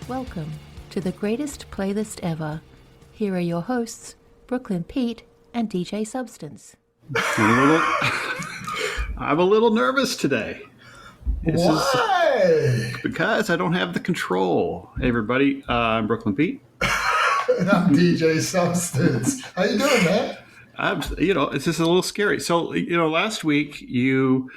Welcome to the greatest playlist ever. Here are your hosts, Brooklyn Pete and DJ Substance. I'm a little nervous today. Why? Because I don't have the control. Hey, everybody. I'm Brooklyn Pete. And I'm DJ Substance. How you doing, man? It's just a little scary. So, last week you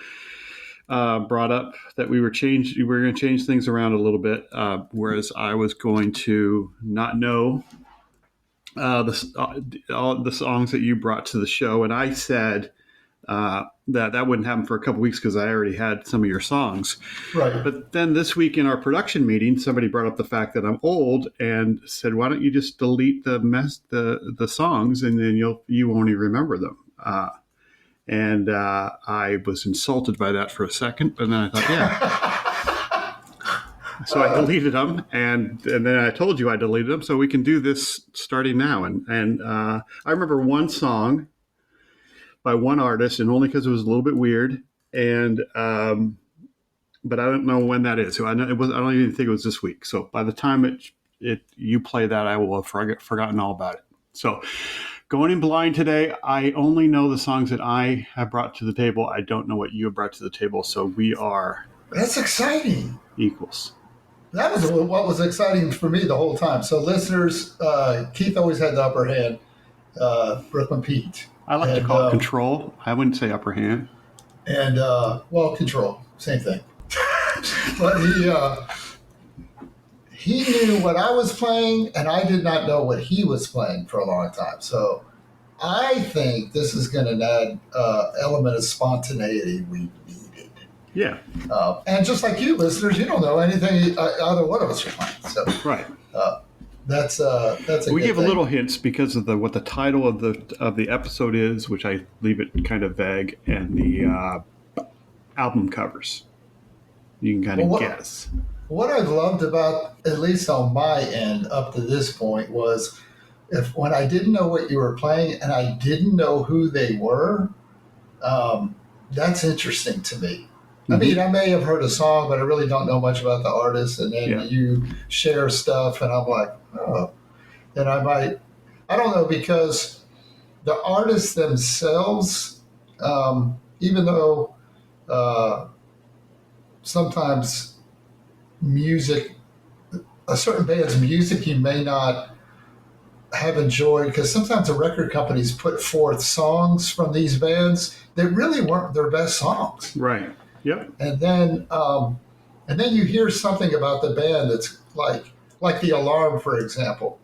brought up that we were going to change things around a little bit, whereas I was going to not know all the songs that you brought to the show, and I said that wouldn't happen for a couple weeks because I already had some of your songs. Right. But then this week in our production meeting, somebody brought up the fact that I'm old and said, "Why don't you just delete the songs, and then you won't even remember them." And I was insulted by that for a second, but then I thought, yeah. So I deleted them, and then I told you I deleted them, so we can do this starting now. And I remember one song by one artist, and only because it was a little bit weird, and but I don't know when that is. So I don't even think it was this week. So by the time you play that, I will have forgotten all about it. So going in blind today, I only know the songs that I have brought to the table. I don't know what you have brought to the table. So we are... That's exciting. Equals. That was what was exciting for me the whole time. So listeners, Keith always had the upper hand, Brooklyn Pete. I like to call it control. I wouldn't say upper hand. And, control. Same thing. But he knew what I was playing, and I did not know what he was playing for a long time. So I think this is going to add element of spontaneity we needed. Yeah. And just like you, listeners, you don't know anything either one of us are playing. So right. That's a we good give thing. a little hints because of what the title of the episode is, which I leave it kind of vague, and the album covers. You can kind of guess. What I loved about, at least on my end up to this point, was when I didn't know what you were playing and I didn't know who they were, that's interesting to me. Mm-hmm. I mean, I may have heard a song, but I really don't know much about the artist. And then you share stuff, and I'm like, oh. And I don't know, because the artists themselves, even though sometimes a certain band's music you may not have enjoyed, because sometimes the record companies put forth songs from these bands that really weren't their best songs. Right. Yep. And then you hear something about the band that's like The Alarm, for example,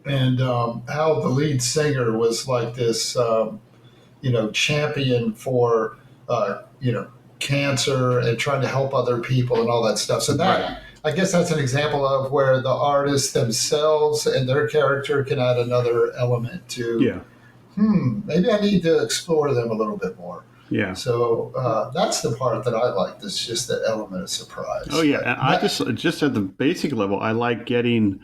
and how the lead singer was like this, champion for, cancer and trying to help other people and all that stuff. So that, I guess that's an example of where the artists themselves and their character can add another element to, maybe I need to explore them a little bit more. Yeah. So that's the part that I like. It's just the element of surprise. Oh, yeah. And I just at the basic level, I like getting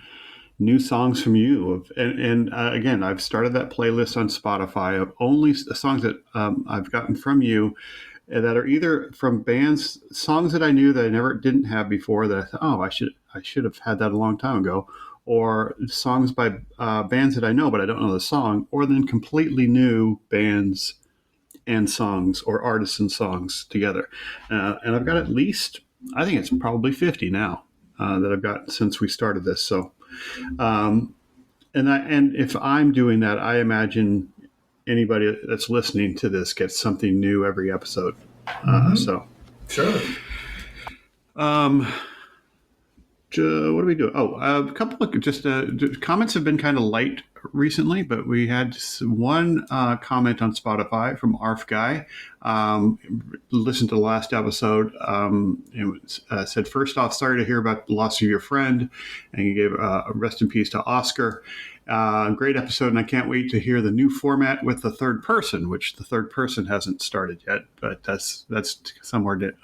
new songs from you. And again, I've started that playlist on Spotify of only the songs that I've gotten from you that are either from bands, songs that I knew that I didn't have before that I thought, I should have had that a long time ago, or songs by bands that I know but I don't know the song, or then completely new bands and songs or artists and songs together. And I've got at least, I think it's probably 50 now that I've got since we started this. So, and if I'm doing that, I imagine anybody that's listening to this gets something new every episode. So, sure. What do we do? A couple of just comments have been kind of light recently, but we had one comment on Spotify from Arf Guy. Listened to the last episode. It said, first off, sorry to hear about the loss of your friend, and he gave a rest in peace to Oscar. Great episode, and I can't wait to hear the new format with the third person, which the third person hasn't started yet, but that's somewhere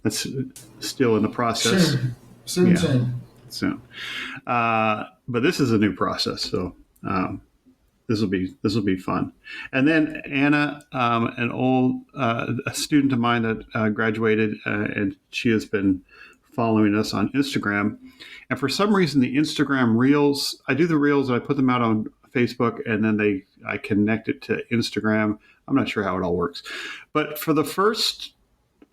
that's still in the process. Soon. But this is a new process, so this will be fun. And then Anna, an old a student of mine that graduated, and she has been following us on Instagram. And for some reason, the Instagram Reels, I do the Reels and I put them out on Facebook, and then I connect it to Instagram. I'm not sure how it all works. But for the first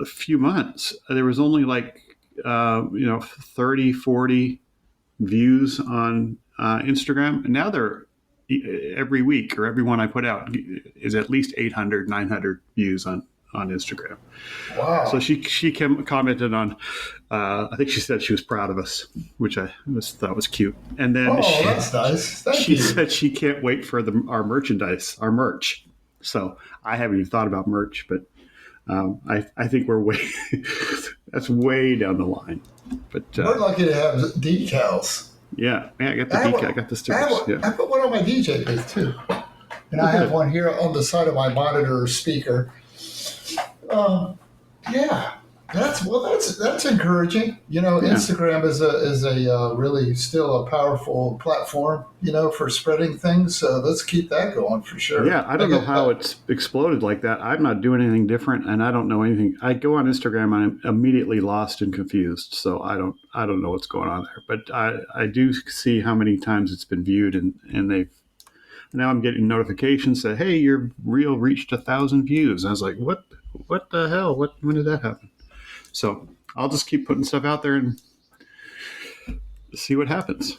few months, there was only like, 30, 40 views on Instagram. And now they're every week, or every one I put out is at least 800, 900 views on Instagram. Wow. So she commented on, I think she said she was proud of us, which I thought was cute. And then that's nice. Thank she you. said she can't wait for our merchandise, our merch. So I haven't even thought about merch, but I think we're that's way down the line. But we're lucky to have decals. Yeah, I got the decal. I got the stickers. I put one on my DJ booth too, and I have one here on the side of my monitor speaker. That's encouraging. Instagram is a really still a powerful platform, for spreading things. So let's keep that going for sure. Yeah, I don't know how it's exploded like that. I'm not doing anything different, and I don't know anything. I go on Instagram, and I'm immediately lost and confused. So I don't know what's going on there. But I do see how many times it's been viewed, and now I'm getting notifications that, hey, your reel reached 1,000 views. I was like, what the hell? When did that happen? So I'll just keep putting stuff out there and see what happens.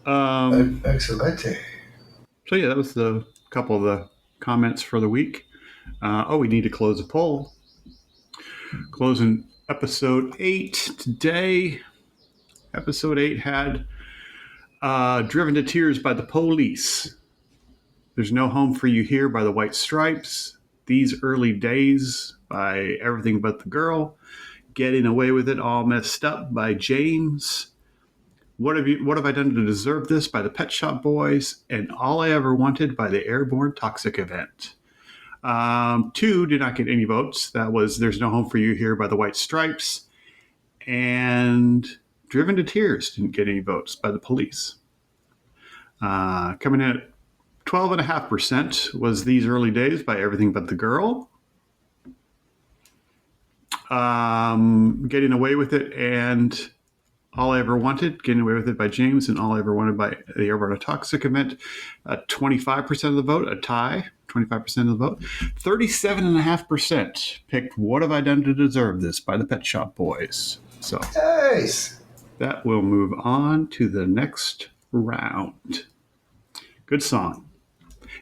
Excellent. So yeah, that was the couple of the comments for the week. We need to close a poll. Closing episode 8 today. Episode 8 had Driven to Tears by the Police. There's No Home for You Here by the White Stripes. These Early Days by Everything But the Girl. Getting Away with It All Messed Up by James. What Have I Done to Deserve This by the Pet Shop Boys. And All I Ever Wanted by the Airborne Toxic Event. 2 did not get any votes. That was There's No Home for You Here by the White Stripes. And Driven to Tears didn't get any votes by the Police. Coming in at 12.5% was These Early Days by Everything But the Girl. Getting Away with It and All I Ever Wanted, Getting Away with It by James, and All I Ever Wanted by the Airborne Toxic Event. 25% of the vote, a tie, 25% of the vote. 37.5% picked What Have I Done to Deserve This by the Pet Shop Boys. So nice. That will move on to the next round. Good song.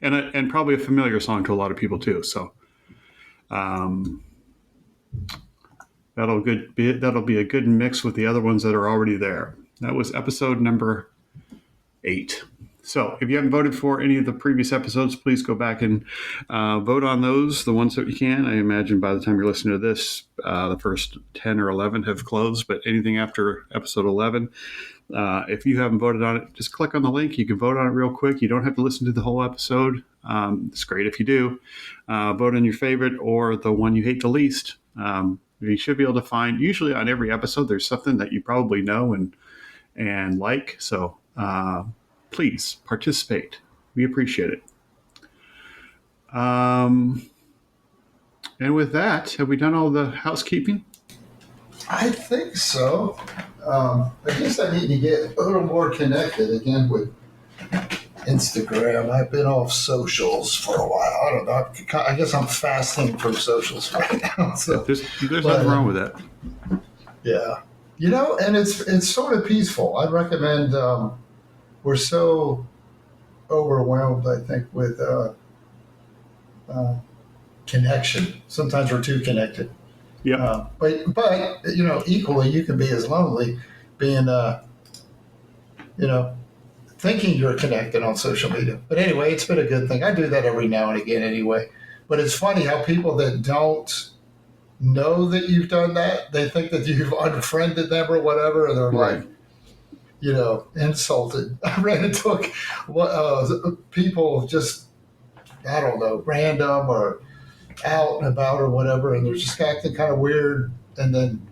And probably a familiar song to a lot of people too. So that'll be a good mix with the other ones that are already there. That was episode number 8. So if you haven't voted for any of the previous episodes, please go back and vote on those, the ones that you can. I imagine by the time you're listening to this, the first 10 or 11 have closed, but anything after episode 11, if you haven't voted on it, just click on the link. You can vote on it real quick. You don't have to listen to the whole episode. It's great if you do. Vote on your favorite or the one you hate the least. You should be able to find, usually on every episode, there's something that you probably know and like. So please participate. We appreciate it. And with that, have we done all the housekeeping? I think so. I guess I need to get a little more connected again with Instagram. I've been off socials for a while. I don't know. I guess I'm fasting from socials right now. So. There's nothing wrong with that. Yeah. And it's sort of peaceful. I recommend, we're so overwhelmed, I think, with connection. Sometimes we're too connected. Yeah. But equally, you can be as lonely being, thinking you're connected on social media. But anyway, it's been a good thing. I do that every now and again anyway. But it's funny how people that don't know that you've done that, they think that you've unfriended them or whatever, and they're Right. like, insulted. I ran into people just, I don't know, random or out and about or whatever, and they're just acting kind of weird. And then,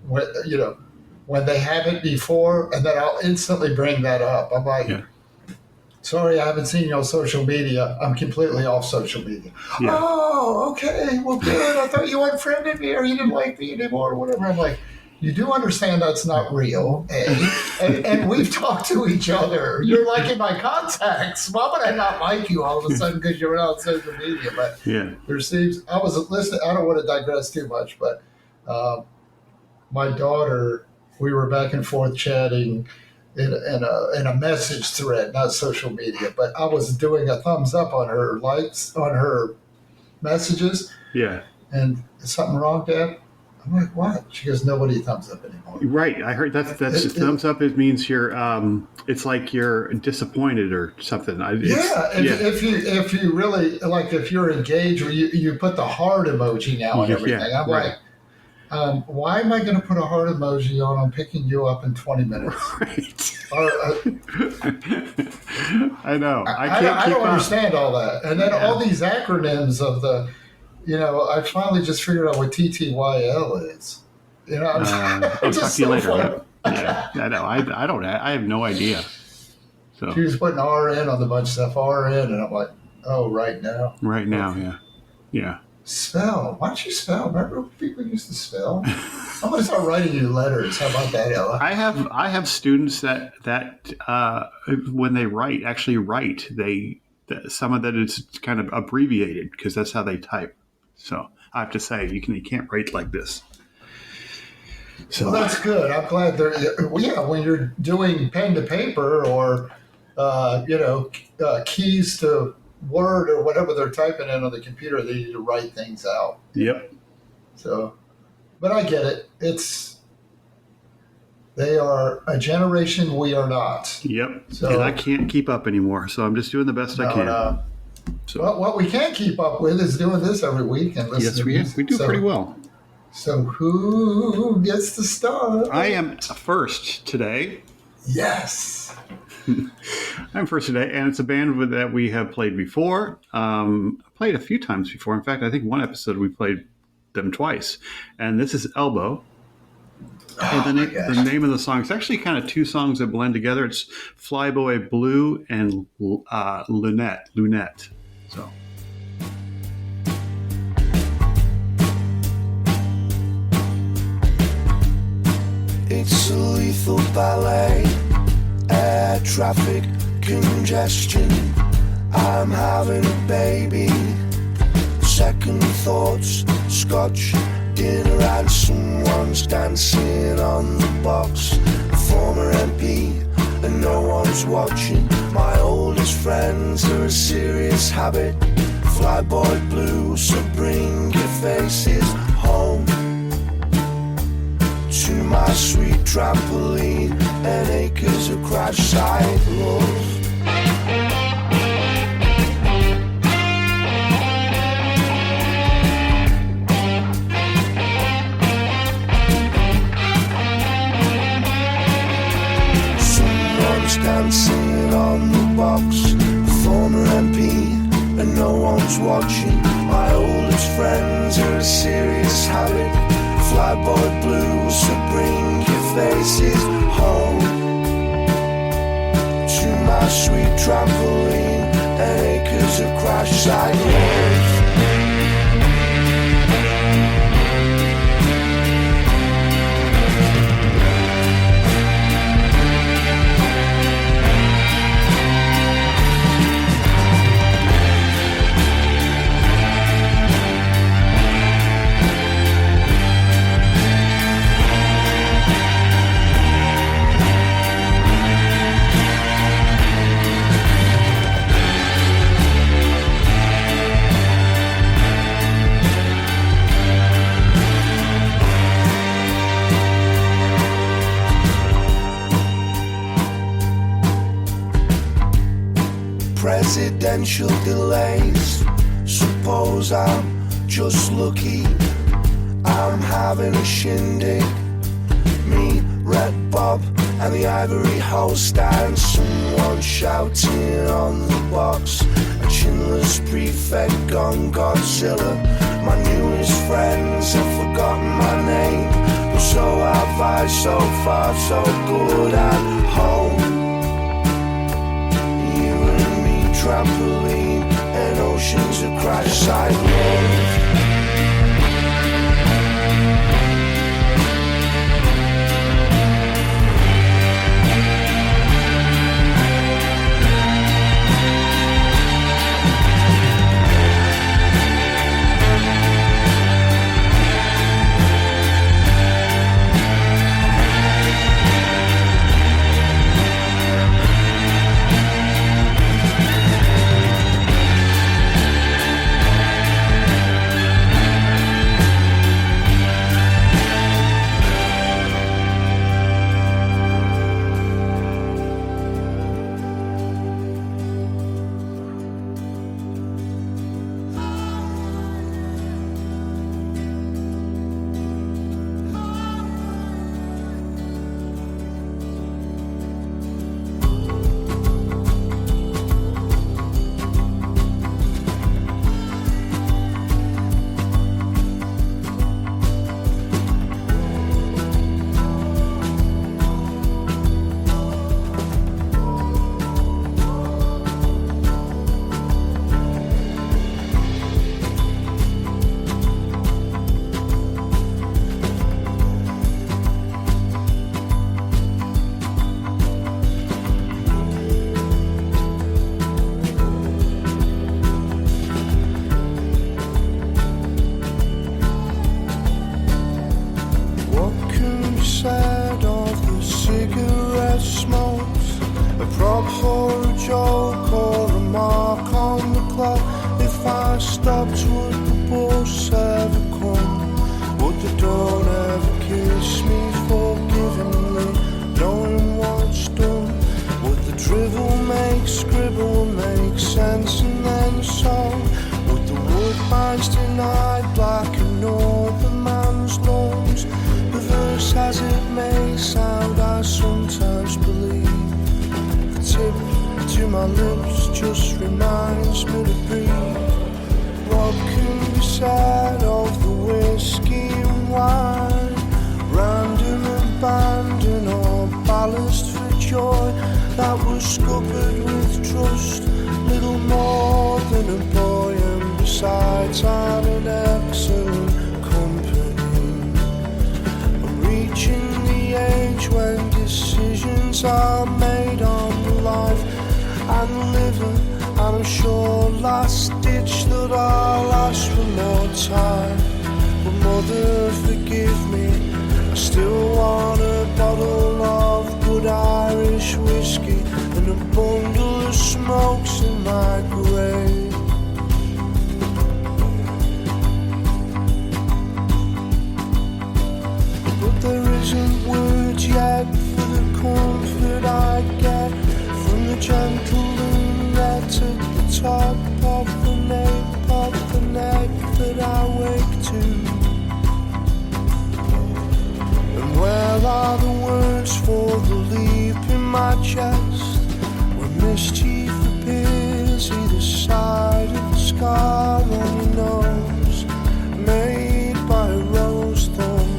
when they haven't before, and then I'll instantly bring that up. I'm like, sorry, I haven't seen you on social media. I'm completely off social media. Yeah. Oh, okay. Well, good. I thought you unfriended me or you didn't like me anymore or whatever. I'm like, you do understand that's not real, and we've talked to each other. You're like in my contacts. Why would I not like you all of a sudden because you're on social media? But there seems, I was listening, I don't want to digress too much, but my daughter, we were back and forth chatting in a message thread, not social media, but I was doing a thumbs up on her likes, on her messages. Yeah. And is something wrong, Dad? I'm like, what? She goes, nobody thumbs up anymore. Right. I heard that's thumbs up. It means you're. It's like you're disappointed or something. If you really like, if you're engaged, or you put the heart emoji now and everything. I'm like, why am I going to put a heart emoji on? I'm picking you up in 20 minutes. Right. I know. I don't understand all that, and then all these acronyms of the. I finally just figured out what TTYL is. I'll talk to you later. Yeah, I know. I don't. I have no idea. So she was putting RN on the bunch of stuff. RN, and I'm like, oh, right now. Right now, yeah. Spell. Why don't you spell? Remember when people used to spell? I'm going to start writing you letters. How about that, Ella? I have students that when they write, some of that is kind of abbreviated because that's how they type. So I have to say, you can't write like this. So well, that's good. I'm glad when you're doing pen to paper or, keys to Word or whatever they're typing in on the computer, they need to write things out. Yep. So, but I get it. They are a generation we are not. Yep. So, and I can't keep up anymore. So I'm just doing the best I can. No. So, well, what we can keep up with is doing this every week and listening. Yes, we do pretty well. So who gets to start? I am first today. Yes. I'm first today, and it's a band that we have played before. Played a few times before. In fact, I think one episode we played them twice. And this is Elbow. And the name of the song, it's actually kind of two songs that blend together. It's Flyboy Blue and Lunette. So. It's a lethal ballet, air traffic congestion. I'm having a baby. Second thoughts, scotch, dinner and someone's dancing on the box. Former MP and no one's watching. My oldest friends are a serious habit. Flyboy Blue, so bring your faces home to my sweet trampoline and acres of crash site love. Someone's dancing on the box, former MP, and no one's watching. My oldest friends are a serious habit. Flyboy Blue, so bring your faces home to my sweet trampoline and acres of crash site love. Presidential delays. Suppose I'm just lucky. I'm having a shindig. Me, Red Bob, and the Ivory Host, and someone shouting on the box. A chinless prefect gone Godzilla. My newest friends have forgotten my name, but so have I. So far, so good at home. Trampoline and oceans of crash site love. clock. If I stopped, would the bus ever come? Would the dawn ever kiss me forgivingly, knowing what's done? Would the drivel make scribble make sense and then song? Would the woodbines deny black and northern man's lungs? Reverse as it may sound, I sometimes believe the tip to my lips just reminds me to breathe. What can be said of the whiskey and wine? Random abandon or ballast for joy that was scuppered with trust. Little more than a boy, and besides I'm in excellent company. I'm reaching the age when decisions are made on life and living, and I'm sure last ditch that I'll ask for more time. But mother, forgive me, I still want a bottle of good Irish whiskey and a bundle of smokes in my grave. But there isn't words yet for the comfort I get from the gentle lunette at the top of the nape of the neck that I wake to. And where are the words for the leap in my chest when mischief appears either side of the scar on your nose, made by a rose thorn?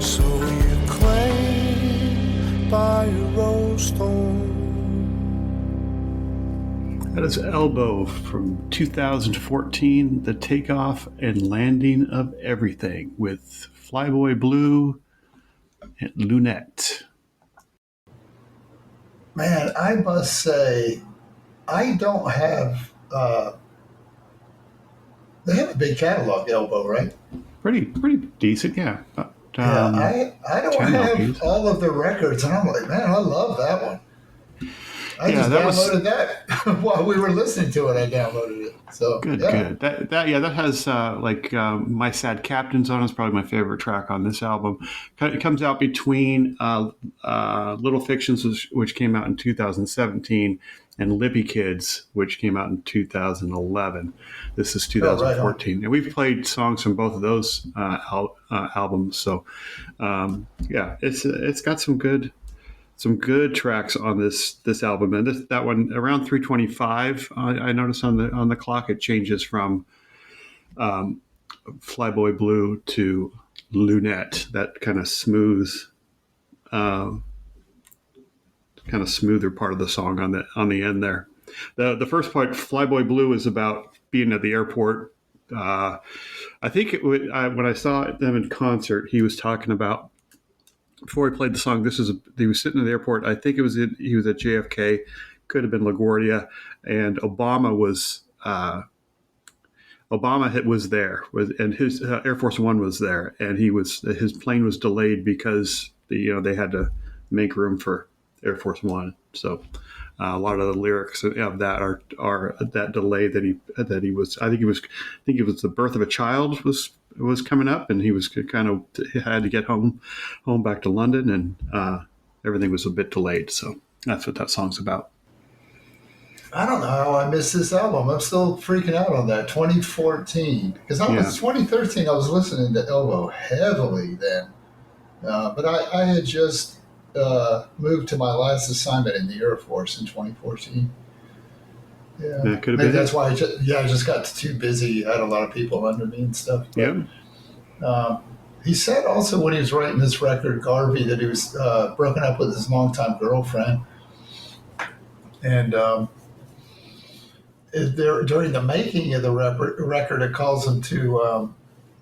So you claim by a rose thorn. That is Elbow from 2014, The Takeoff and Landing of Everything with Flyboy Blue and Lunette. Man, I must say, I don't have. They have a big catalog, Elbow, right? Pretty decent, yeah. But, Yeah, I don't 10 have LPs. all of the records, and I'm like, man, I love that one. I Yeah, just that was- downloaded that while we were listening to it. I downloaded it. So Good. That has My Sad Captain's on. It's probably my favorite track on this album. It comes out between Little Fictions, which came out in 2017, and Lippy Kids, which came out in 2011. This is 2014, and we've played songs from both of those albums. So it's got some good tracks on this album, and that one around 325. I noticed on the clock it changes from Flyboy Blue to Lunette. That kind of smoother part of the song on the end there. The first part, Flyboy Blue, is about being at the airport. I think when I saw them in concert, he was talking about, before he played the song, he was sitting in the airport. I think he was at JFK, could have been LaGuardia, and Obama was there, and his Air Force One was there, and his plane was delayed because they had to make room for Air Force One. So a lot of the lyrics of that are that delay that he was. I think it was the birth of a child was coming up, and he was had to get home back to London, and everything was a bit delayed. So that's what that song's about. I don't know how I missed this album. I'm still freaking out on that 2014 because 2013. I was listening to Elbow heavily then, but I had just moved to my last assignment in the Air Force in 2014. Yeah, that could have maybe been. That's why I just got too busy. I had a lot of people under me and stuff. But, Yeah. he said also when he was writing this record, Garvey, that he was broken up with his longtime girlfriend, and during the making of the record, it calls him to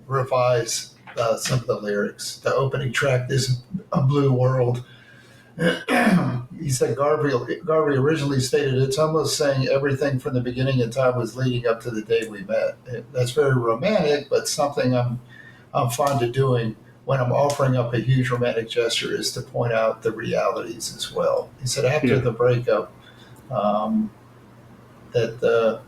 revise some of the lyrics. The opening track, "This a Blue World." He said Garvey originally stated, "It's almost saying everything from the beginning of time was leading up to the day we met." That's very romantic, but something I'm fond of doing when I'm offering up a huge romantic gesture is to point out the realities as well. He said after the breakup, that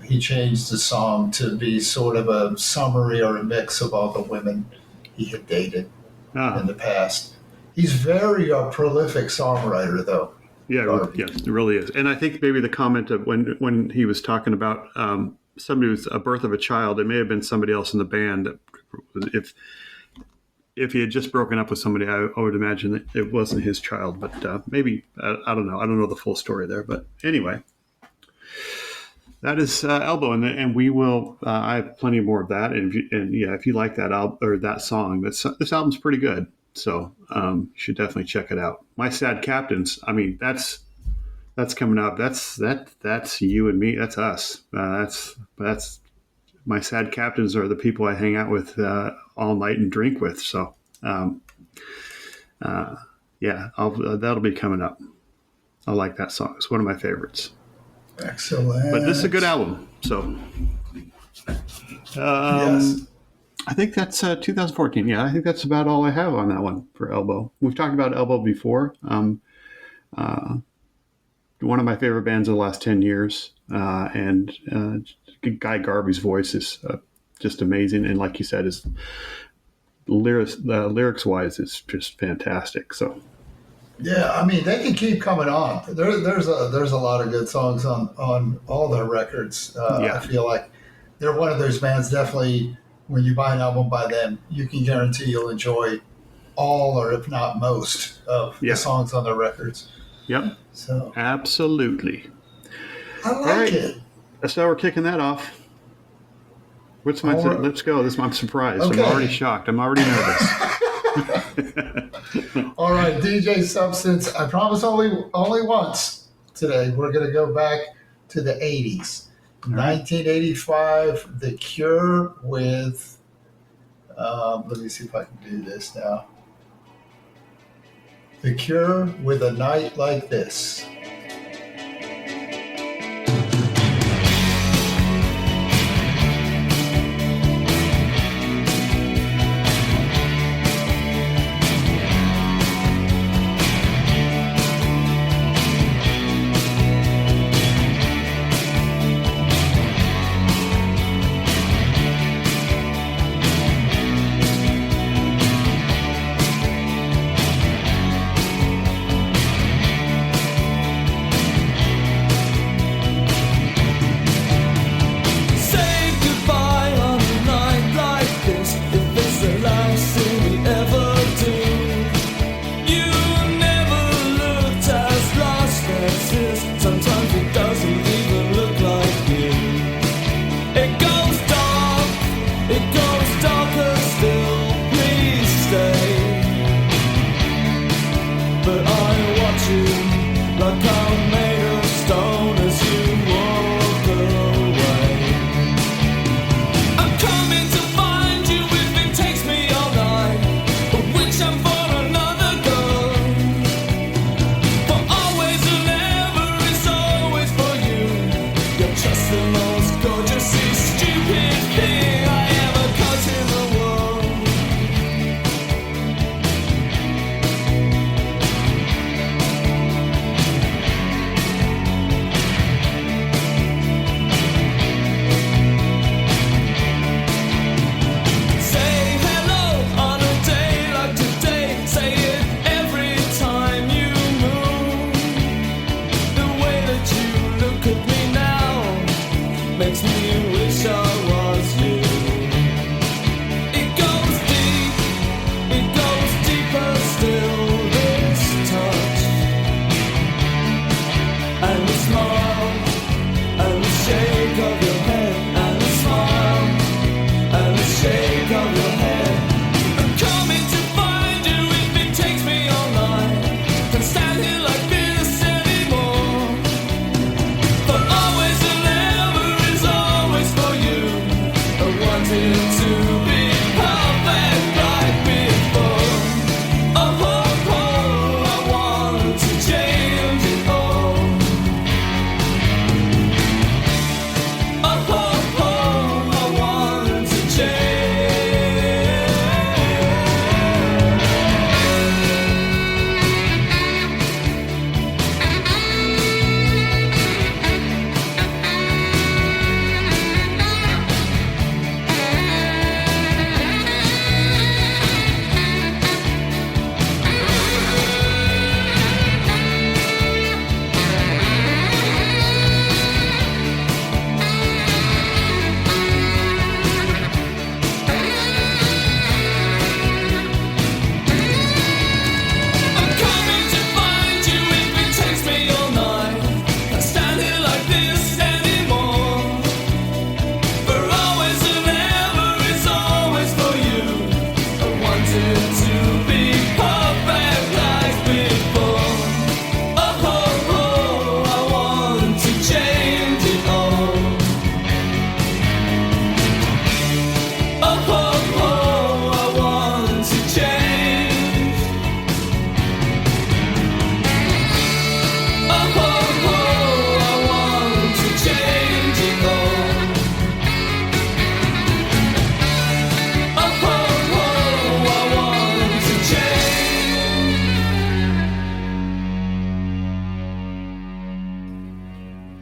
he changed the song to be sort of a summary or a mix of all the women he had dated in the past. He's very prolific songwriter, though. Yeah, it really is. And I think maybe the comment of when he was talking about somebody was a birth of a child, it may have been somebody else in the band. If he had just broken up with somebody, I would imagine that it wasn't his child. But maybe I don't know. I don't know the full story there. But anyway, that is Elbow, and we will. I have plenty more of that. And if you like that album or that song, this album's pretty good. So you should definitely check it out. My Sad Captains. I mean, that's coming up. That's you and me. That's us. That's my Sad Captains are the people I hang out with all night and drink with. So that'll be coming up. I like that song. It's one of my favorites. Excellent. But this is a good album. So yes. I think that's 2014. Yeah, I think that's about all I have on that one for Elbow. We've talked about Elbow before. One of my favorite bands of the last 10 years. And Guy Garvey's voice is just amazing. And like you said, his lyrics-wise, it's just fantastic. So, yeah, I mean, they can keep coming on. There's a lot of good songs on all their records. I feel like they're one of those bands, definitely, when you buy an album by them, you can guarantee you'll enjoy all, or if not most, of the songs on their records. Yep. So absolutely. I like it. So we're kicking that off. Let's go. I'm surprised. Okay. I'm already shocked. I'm already nervous. All right, DJ Substance. I promise only once today. We're going to go back to the 80s. 1985, The Cure with, let me see if I can do this now. The Cure with A Night Like This. Always and never is all.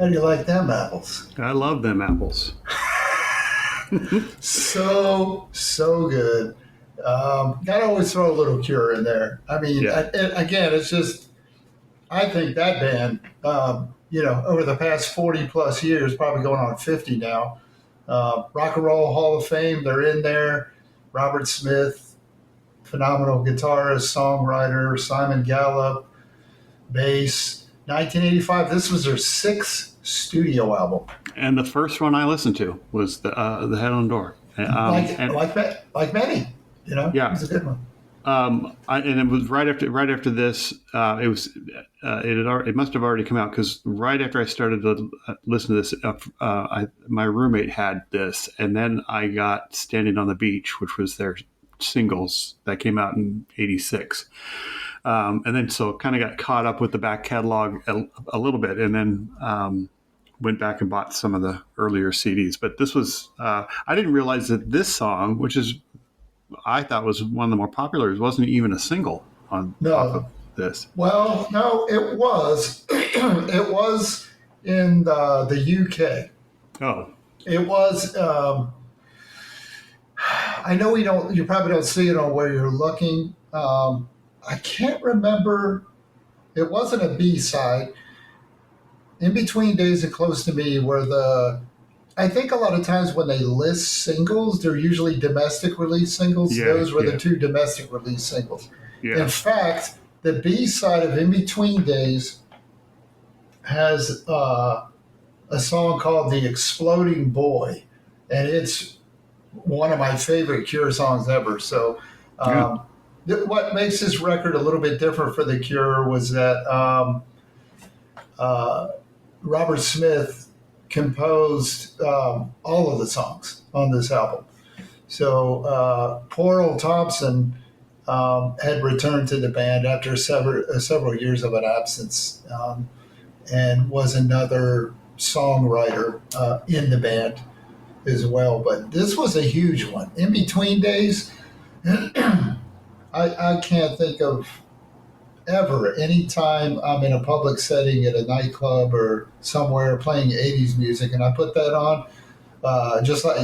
How do you like them apples? I love them apples. So good. Gotta always throw a little Cure in there. I mean, again, it's just, I think that band, over the past 40 plus years, probably going on 50 now, Rock and Roll Hall of Fame, they're in there. Robert Smith, phenomenal guitarist, songwriter, Simon Gallup, bass. 1985, this was their sixth studio album. And the first one I listened to was the Head on the Door. Like many, Yeah. It was a good one. And it was right after this. It must have already come out, because right after I started to listen to this, my roommate had this, and then I got Standing on the Beach, which was their singles that came out in '86. And then so kind of got caught up with the back catalog a little bit, and then went back and bought some of the earlier CDs. But this was I didn't realize that this song, which is I thought was one of the more popular, wasn't even a single off of this. Well, no, it was. It was in the UK. Oh, it was. I know you probably don't see it on where you're looking. I can't remember. It wasn't a B-side. In Between Days and Close to Me were I think a lot of times when they list singles, they're usually domestic release singles. Yeah, Those were the two domestic release singles. Yeah. In fact, the B-side of In Between Days has a song called The Exploding Boy, and it's one of my favorite Cure songs ever. So what makes this record a little bit different for the Cure was that Robert Smith composed all of the songs on this album. So poor old Thompson had returned to the band after several years of an absence, and was another songwriter in the band as well. But this was a huge one. In Between Days, I can't think of ever any time I'm in a public setting at a nightclub or somewhere playing 80s music and I put that on, just like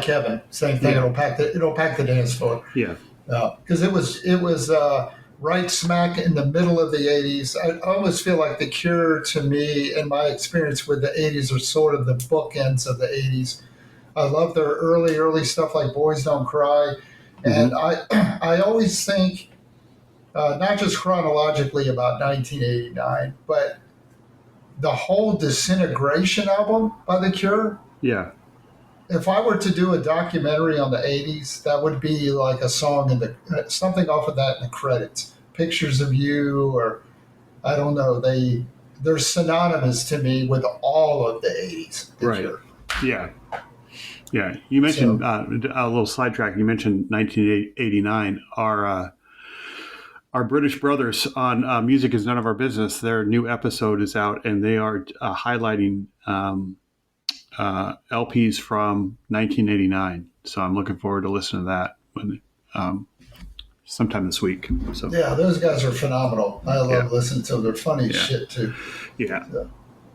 Heaven, same thing. Yeah. It'll pack the dance floor. Yeah, because it was right smack in the middle of the 80s. I always feel like the Cure, to me, and my experience with the 80s, are sort of the bookends of the 80s. I love their early stuff like Boys Don't Cry. And I always think, not just chronologically about 1989, but the whole Disintegration album by The Cure. Yeah. If I were to do a documentary on the 80s, that would be like a song something off of that in the credits. Pictures of You, or I don't know. They're synonymous to me with all of the 80s. The Right. Cure. Yeah. Yeah, you mentioned a little sidetrack. You mentioned 1989. Our British brothers on Music Is None of Our Business, their new episode is out, and they are highlighting LPs from 1989. So I'm looking forward to listening to that sometime this week. So yeah, those guys are phenomenal. I love listening to them. They're funny as shit too. Yeah.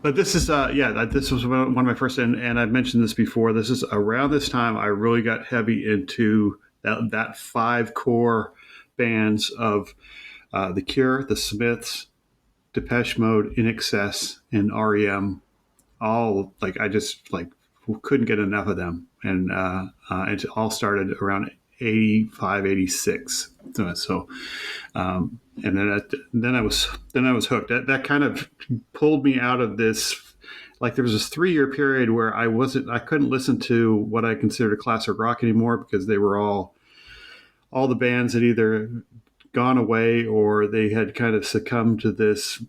But this is, this was one of my first, and I've mentioned this before. This is around this time I really got heavy into that 5 core bands of The Cure, The Smiths, Depeche Mode, In Excess, and REM. All I just couldn't get enough of them, and it all started around 85, 86. So and then I was hooked. That kind of pulled me out of this. There was this 3-year period where I couldn't listen to what I considered classic rock anymore, because they were all the bands had either gone away or they had kind of succumbed to this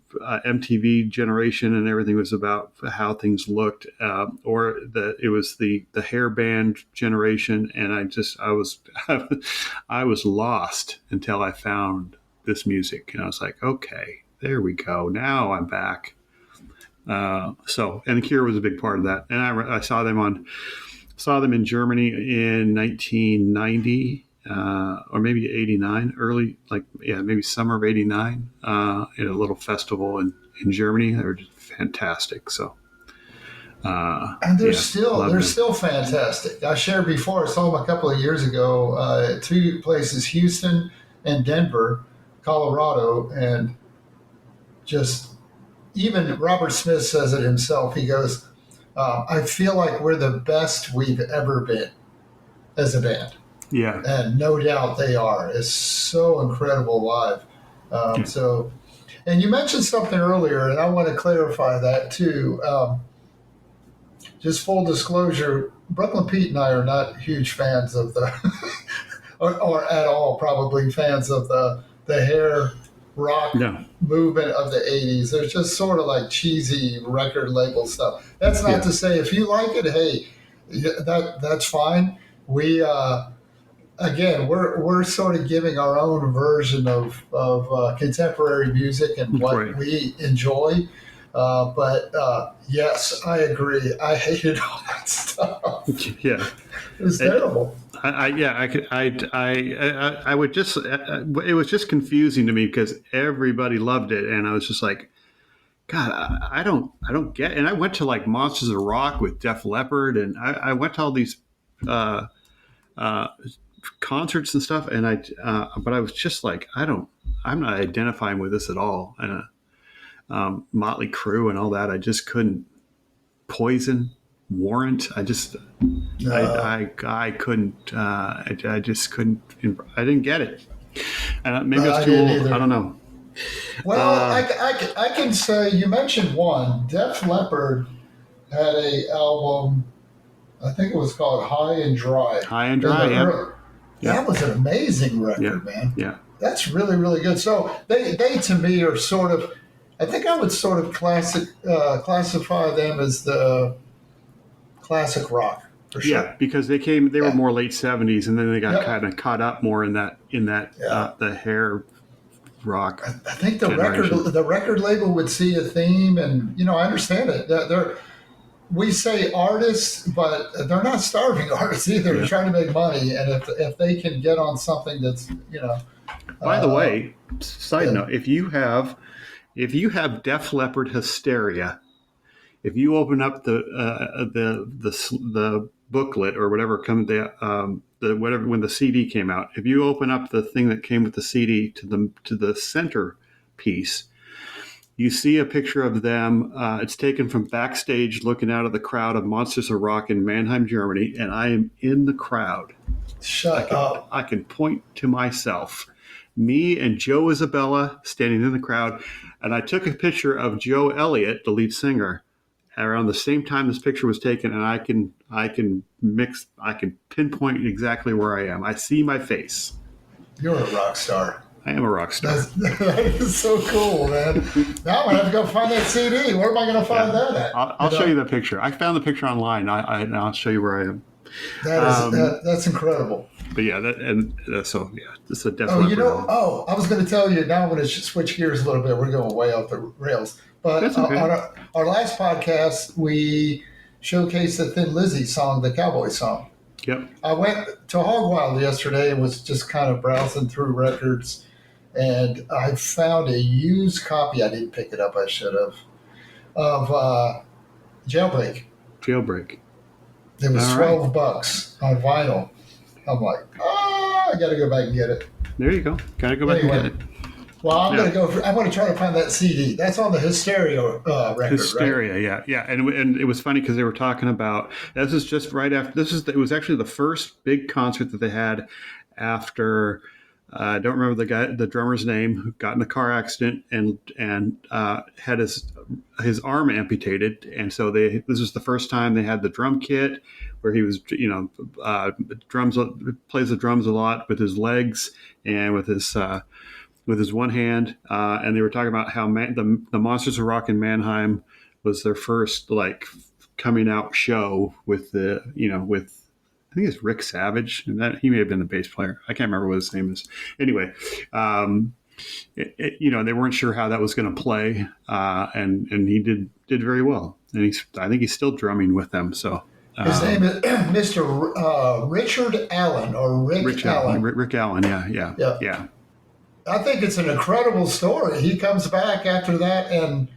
MTV generation, and everything was about how things looked, or it was the hair band generation, and I was lost until I found this music, and I was like, okay, there we go, now I'm back. And The Cure was a big part of that, and I saw them in Germany in 1990. Or maybe 89, maybe summer of 89, at a little festival in Germany. They were just fantastic. So, And they're them. still fantastic. I shared before. I saw them a couple of years ago at two places, Houston and Denver, Colorado, and just even Robert Smith says it himself. He goes, "I feel like we're the best we've ever been as a band." Yeah. And no doubt they are. It's so incredible live. So, and you mentioned something earlier, and I want to clarify that too. Just full disclosure, Brooklyn Pete and I are not huge fans of the, or at all probably fans of the hair rock movement of the 80s. They're just sort of like cheesy record label stuff. That's not to say if you like it, hey, that's fine. We, again, we're sort of giving our own version of contemporary music and what we enjoy. But yes, I agree. I hated all that stuff. Yeah, it was terrible. I would just. It was just confusing to me because everybody loved it, and I was just like, God, I don't get. And I went to like Monsters of Rock with Def Leppard, and I went to all these concerts and stuff, and but I was just like, I'm not identifying with this at all. And Motley Crue and all that, I just couldn't. Poison, Warrant, I just couldn't. I just couldn't. I didn't get it. Maybe I was too old. I don't know. Well, I can say you mentioned one. Def Leppard had a album. I think it was called High and Dry. High and Dry. That was an amazing record, man. Yeah, that's really, really good. So they to me are sort of. I think I would sort of classify them as the classic rock for sure. Yeah, because they were more late 70s, and then they got kind of caught up more in that the hair rock. I think the record label would see a theme, and I understand it. We say artists, but they're not starving artists either. They're trying to make money, and if they can get on something that's By the way, side note, if you have Def Leppard Hysteria, if you open up the booklet or whatever when the CD came out, if you open up the thing that came with the CD to the center piece, you see a picture of them. It's taken from backstage, looking out of the crowd of Monsters of Rock in Mannheim, Germany, and I am in the crowd. Shut up! I can point to myself. Me and Joe Isabella standing in the crowd, and I took a picture of Joe Elliott, the lead singer, around the same time this picture was taken, and I can pinpoint exactly where I am. I see my face. You're a rock star. I am a rock star. That is so cool, man. Now I'm gonna have to go find that CD. Where am I gonna find that at? I'll show you the picture. I found the picture online. I'll show you where I am. That's incredible. But yeah, this is a definite. I was going to tell you. Now I'm going to switch gears a little bit. We're going way off the rails. But okay. On our last podcast, we showcased the Thin Lizzy song, the Cowboy song. Yep. I went to Hog Wild yesterday and was just kind of browsing through records, and I found a used copy. I didn't pick it up. I should have. Of Jailbreak. It was $12 on vinyl. I'm like, I got to go back and get it. There you go. Got to go back and get it. Well, I'm going to go. I'm going to try to find that CD. That's on the Hysteria record. Hysteria, right? yeah. And it was funny because they were talking about this is just right after. It was actually the first big concert that they had after. I don't remember the drummer's name, who got in a car accident and had his arm amputated, and so this was the first time they had the drum kit where he was plays the drums a lot with his legs and with his one hand, and they were talking about how the Monsters of Rock in Mannheim was their first like coming out show with with. I think it's Rick Savage, and that he may have been the bass player. I can't remember what his name is. Anyway, they weren't sure how that was going to play, and he did very well. And I think he's still drumming with them. So his name is Mr. Richard Allen or Rick Allen. Rick Allen, yeah. I think it's an incredible story. He comes back after that and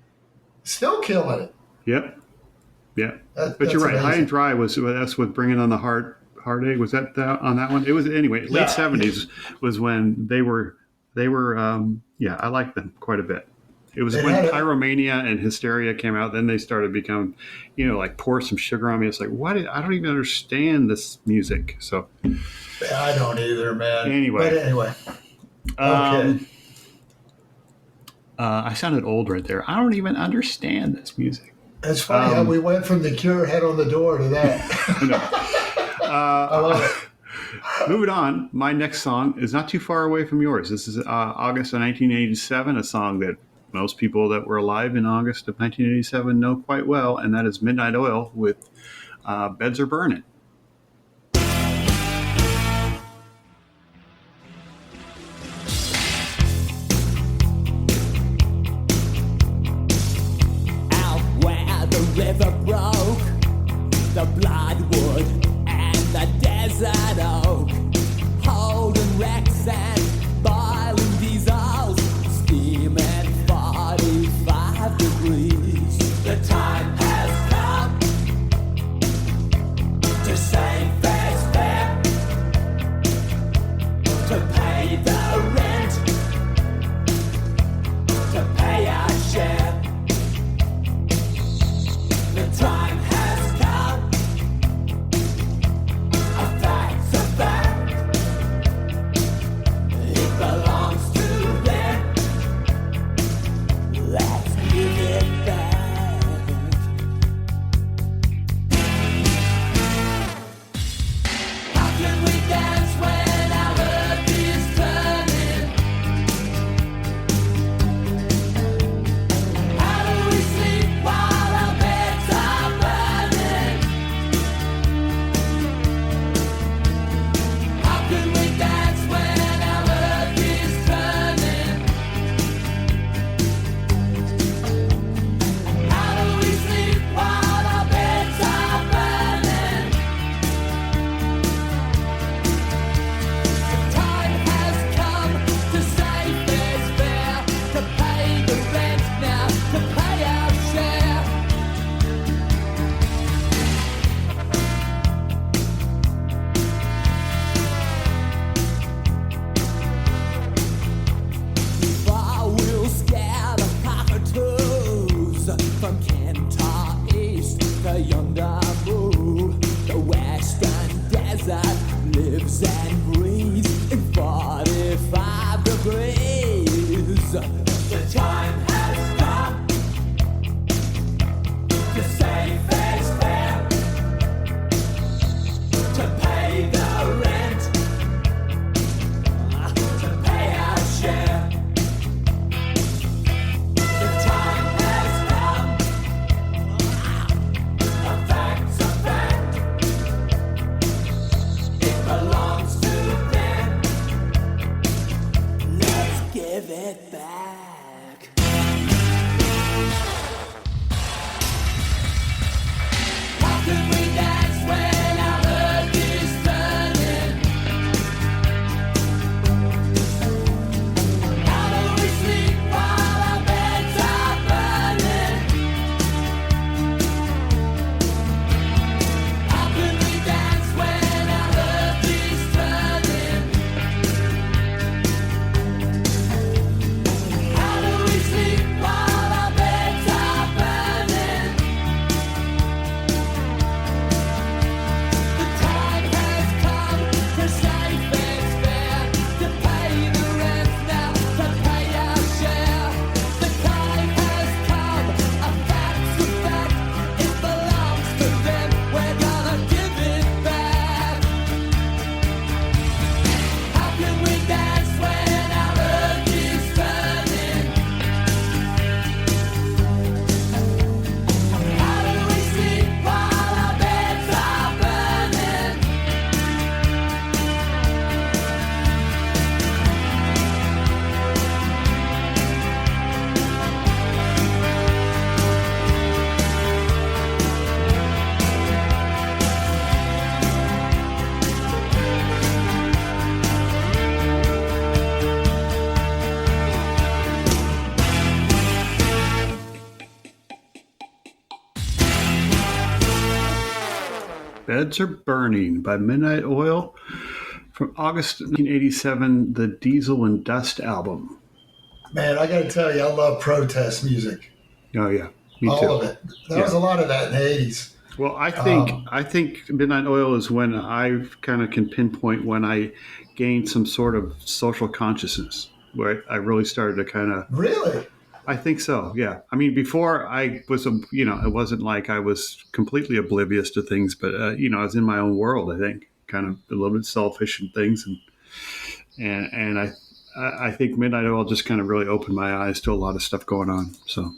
Still killing it. Yep. Yeah. But That's you're right. amazing. High and Dry that's what Bringing on the Heartache. Was that on that one? It was anyway. Late '70s was when they were. Yeah, I liked them quite a bit. It was when Pyromania and Hysteria came out. Then they started becoming, like Pour Some Sugar on Me. It's like, I don't even understand this music. So I don't either, man. Anyway. But anyway. Okay. I sounded old right there. I don't even understand this music. It's funny how we went from The Cure, Head on the Door to that. I love it. Moving on, my next song is not too far away from yours. This is August of 1987, a song that most people that were alive in August of 1987 know quite well, and that is Midnight Oil with Beds Are Burning. Out where the river broke, the bloodwood and the desert oak, holding wrecks and boiling diesels, steaming 45 degrees. The time has come to say face fair, to pay the rent, to pay our share. The time has come. A fact's a fact. It belongs to them. Let's give it back. How can we dance when our earth is turning? How do we sleep while our beds are burning? How can we dance when our earth is turning? How do we sleep while our beds are burning? The time has come to say fair's fair, to pay the rent now, to pay our share. Bar will scare the cockatoos from Kentar East to yonder moon. The western desert lives and breathes in 45 degrees. The time has come to say fair's fair, to pay the rent, to pay our share. The time has come. A fact's a fact. It belongs to them. Let's give it back. Beds Are Burning by Midnight Oil from August 1987, the Diesel and Dust album. Man, I got to tell you, I love protest music. Oh, yeah. Me too. All of it. There was a lot of that in the 80s. Well, I think Midnight Oil is when I kind of can pinpoint when I gained some sort of social consciousness, where I really started to kind of. Really? I think so. Yeah. I mean, before I was, it wasn't like I was completely oblivious to things, but I was in my own world. I think kind of a little bit selfish and things, and I think Midnight Oil just kind of really opened my eyes to a lot of stuff going on. So.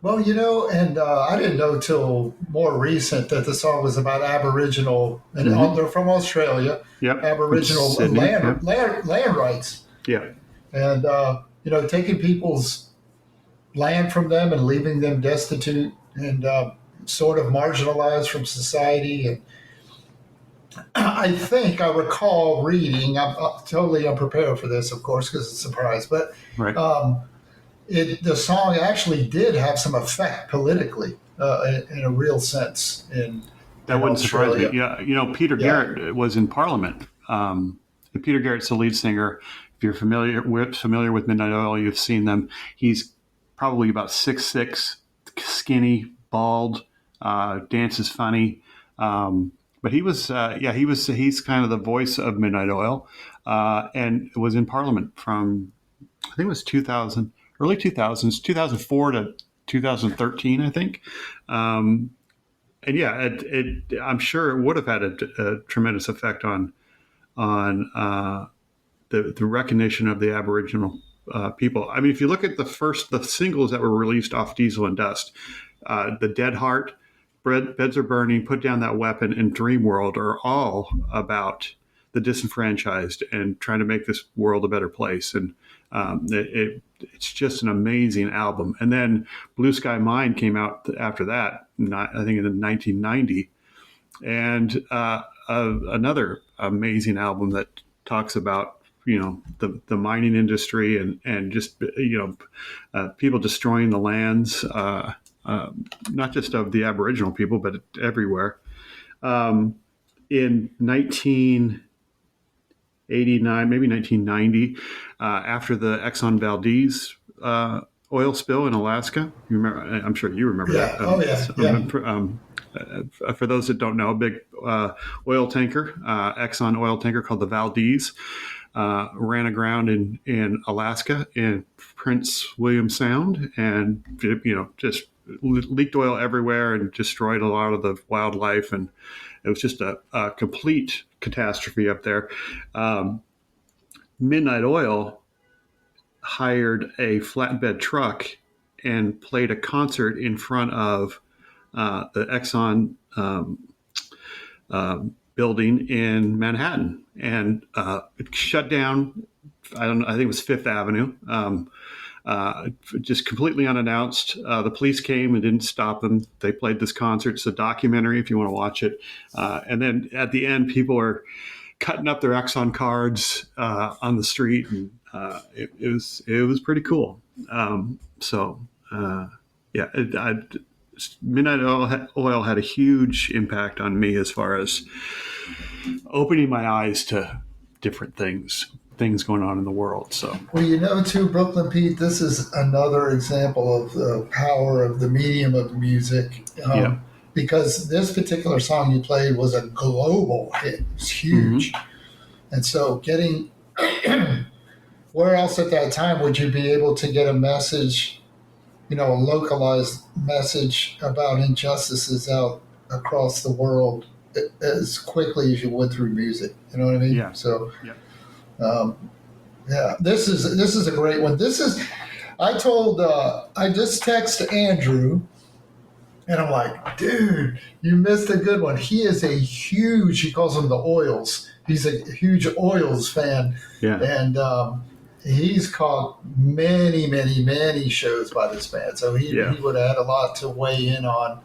Well, and I didn't know till more recent that the song was about Aboriginal, and they're from Australia. Yep. Aboriginal Sydney, land rights. Yeah. And taking people's land from them and leaving them destitute and sort of marginalized from society. And I think I recall reading. I'm totally unprepared for this, of course, because it's a surprise, but. Right. The song actually did have some effect politically in a real sense. That wouldn't surprise me. Yeah, Peter Garrett was in Parliament. Peter Garrett's the lead singer. If you're familiar with Midnight Oil, you've seen them. He's probably about 6'6", skinny, bald, dances funny. But he's kind of the voice of Midnight Oil, and was in Parliament from, I think it was 2000. Early 2000s, 2004 to 2013, I think. And yeah, I'm sure it would have had a tremendous effect on the recognition of the Aboriginal people. I mean, if you look at the singles that were released off Diesel and Dust, The Dead Heart, Beds Are Burning, Put Down That Weapon, and Dream World are all about the disenfranchised and trying to make this world a better place. And it's just an amazing album. And then Blue Sky Mine came out after that, I think in 1990. And another amazing album that talks about, the mining industry and just, people destroying the lands, not just of the Aboriginal people, but everywhere. In 1989, maybe 1990, after the Exxon Valdez oil spill in Alaska. You remember? I'm sure you remember that. For those that don't know, a big oil tanker, Exxon oil tanker called the Valdez, ran aground in Alaska in Prince William Sound, and just leaked oil everywhere and destroyed a lot of the wildlife, and it was just a complete catastrophe up there. Midnight Oil hired a flatbed truck and played a concert in front of the Exxon building in Manhattan, and it shut down. I think it was Fifth Avenue. Just completely unannounced. The police came and didn't stop them. They played this concert. It's a documentary if you want to watch it. And then at the end, people are cutting up their Exxon cards on the street, and it was pretty cool. Midnight Oil had a huge impact on me as far as opening my eyes to different things going on in the world. So, well, too, Brooklyn Pete, this is another example of the power of the medium of music. Because this particular song you played was a global hit. It was huge. Mm-hmm. And so getting where else at that time would you be able to get a message, a localized message about injustices out across the world as quickly as you would through music? You know what I mean? Yeah. So, this is a great one. I just texted Andrew, and I'm like, dude, you missed a good one. He is he calls them the Oils. He's a huge Oils fan. Yeah. And he's caught many, many, many shows by this band. So he would have had a lot to weigh in on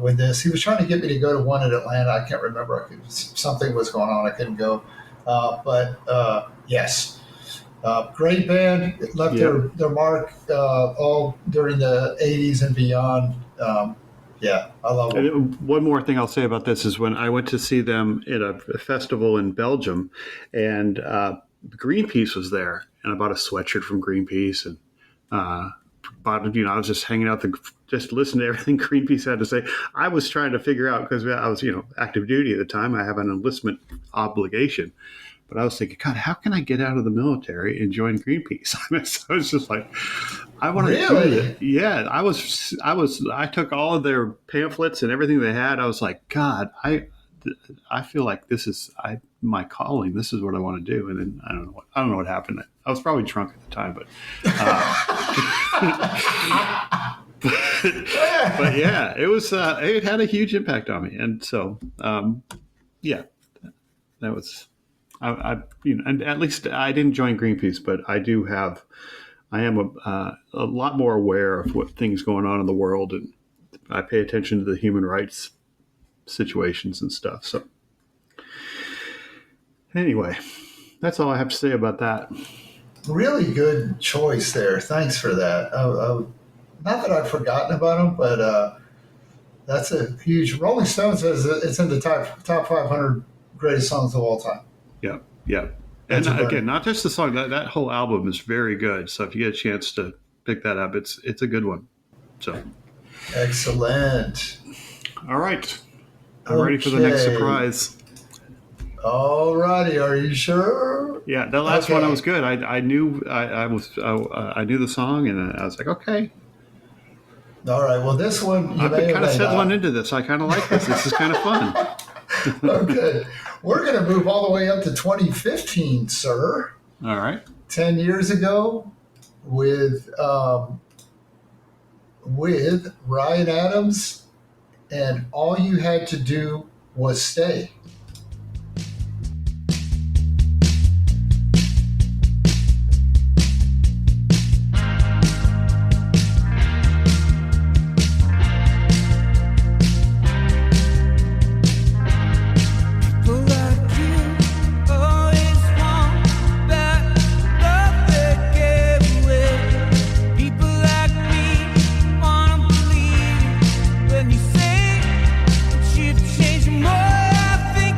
with this. He was trying to get me to go to one in Atlanta. I can't remember. Something was going on. I couldn't go. Yes. Great band. It left their mark all during the 80s and beyond. Yeah, I love them. And one more thing I'll say about this is when I went to see them at a festival in Belgium, and Greenpeace was there, and I bought a sweatshirt from Greenpeace, and I was just hanging out, just listening to everything Greenpeace had to say. I was trying to figure out, because I was, active duty at the time. I have an enlistment obligation. But I was thinking, God, how can I get out of the military and join Greenpeace? I was just like, I want to do it. Yeah, I took all of their pamphlets and everything they had. I was like, God, I feel like this is my calling. This is what I want to do. And then I don't know what happened. I was probably drunk at the time, but but yeah, it was it had a huge impact on me. And so yeah, that was. And at least I didn't join Greenpeace, but I am a lot more aware of what things going on in the world, and I pay attention to the human rights situations and stuff. So anyway, that's all I have to say about that. Really good choice there. Thanks for that. Not that I've forgotten about them, but that's a huge. Rolling Stone says it's in the top 500 greatest songs of all time. Yeah. And again, not just the song, that whole album is very good. So if you get a chance to pick that up, it's a good one. So excellent. All right. I'm ready for the next surprise. All righty. Are you sure? Yeah, that last one was good. I knew I knew the song, and I was like, okay. All right. Well, this one I've been kind of settling into this. I kind of like this. This is kind of fun. Okay. We're going to move all the way up to 2015, sir. All right. 10 years ago with Ryan Adams, and All You Had to Do Was Stay. Change more, I think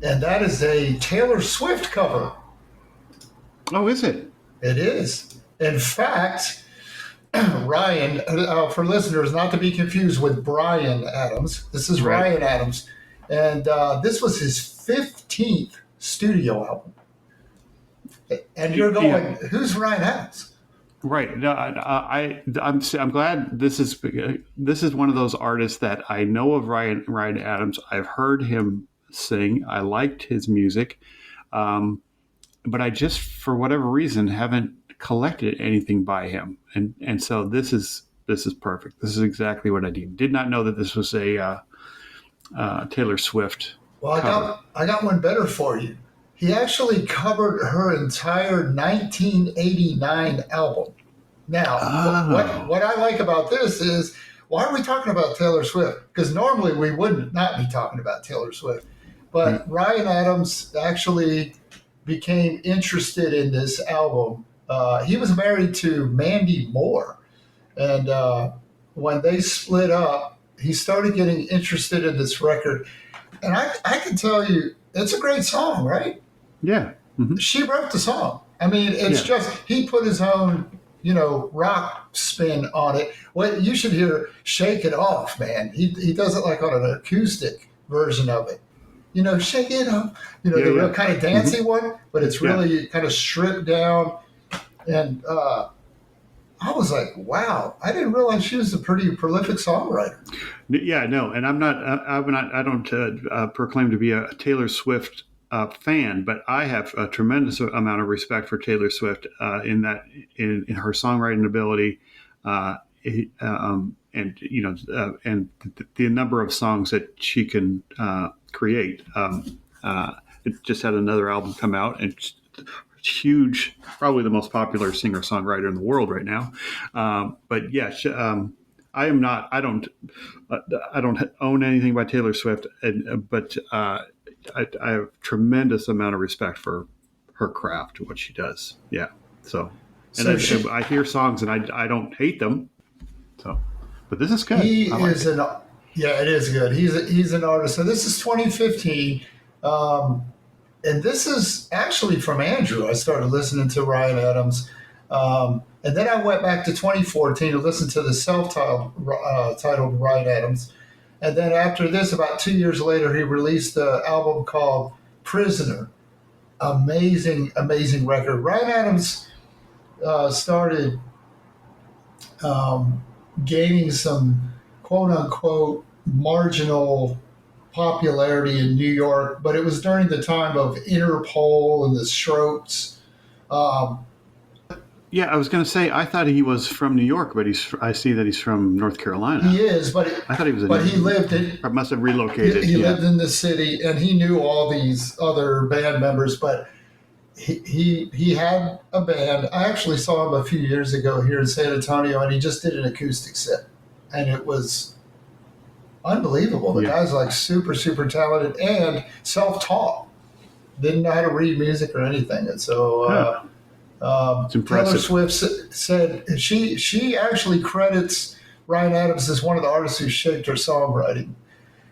and that is a Taylor Swift cover. Oh, is it? It is. In fact, Ryan, for listeners, not to be confused with Brian Adams, this is Right. Ryan Adams, and this was his 15th studio album. And you're going, Yeah. who's Ryan Adams? Right. No, I'm glad this is one of those artists that I know of. Ryan Adams. I've heard him sing. I liked his music, but I just, for whatever reason, haven't collected anything by him. And so this is perfect. This is exactly what I need. Did not know that this was a Taylor Swift. Well, cover. I got one better for you. He actually covered her entire 1989 album. Now, Oh. what I like about this is, why are we talking about Taylor Swift? Because normally we would not be talking about Taylor Swift. But Ryan Adams actually became interested in this album. He was married to Mandy Moore. And when they split up, he started getting interested in this record. And I can tell you, it's a great song, right? Yeah. Mm-hmm. She wrote the song. I mean, it's just, he put his own, rock spin on it. Well, you should hear Shake It Off, man. He does it like on an acoustic version of it. Shake it off. The real kind of dancey one, but it's really kind of stripped down. And I was like, wow, I didn't realize she was a pretty prolific songwriter. Yeah, no, and I don't proclaim to be a Taylor Swift fan, but I have a tremendous amount of respect for Taylor Swift in her songwriting ability, and the number of songs that she can create. It just had another album come out, and huge, probably the most popular singer-songwriter in the world right now. But yeah, I am not. I don't own anything by Taylor Swift, but I have tremendous amount of respect for her craft, what she does. Yeah. So, I hear songs and I don't hate them. So, but this is good. It is good. He's an artist. So this is 2015. And this is actually from Andrew. I started listening to Ryan Adams. And then I went back to 2014 to listen to the self-titled Ryan Adams. And then after this, about 2 years later, he released an album called Prisoner. Amazing, amazing record. Ryan Adams started gaining some quote-unquote marginal popularity in New York, but it was during the time of Interpol and the Strokes. Yeah, I was going to say I thought he was from New York, but I see that he's from North Carolina. He is, but I thought he was. But he lived in. Or must have relocated. He lived in the city, and he knew all these other band members. But he had a band. I actually saw him a few years ago here in San Antonio, and he just did an acoustic set, and it was unbelievable. The guy's like super, super talented and self-taught. Didn't know how to read music or anything, and so. It's impressive. Taylor Swift said she actually credits Ryan Adams as one of the artists who shaped her songwriting.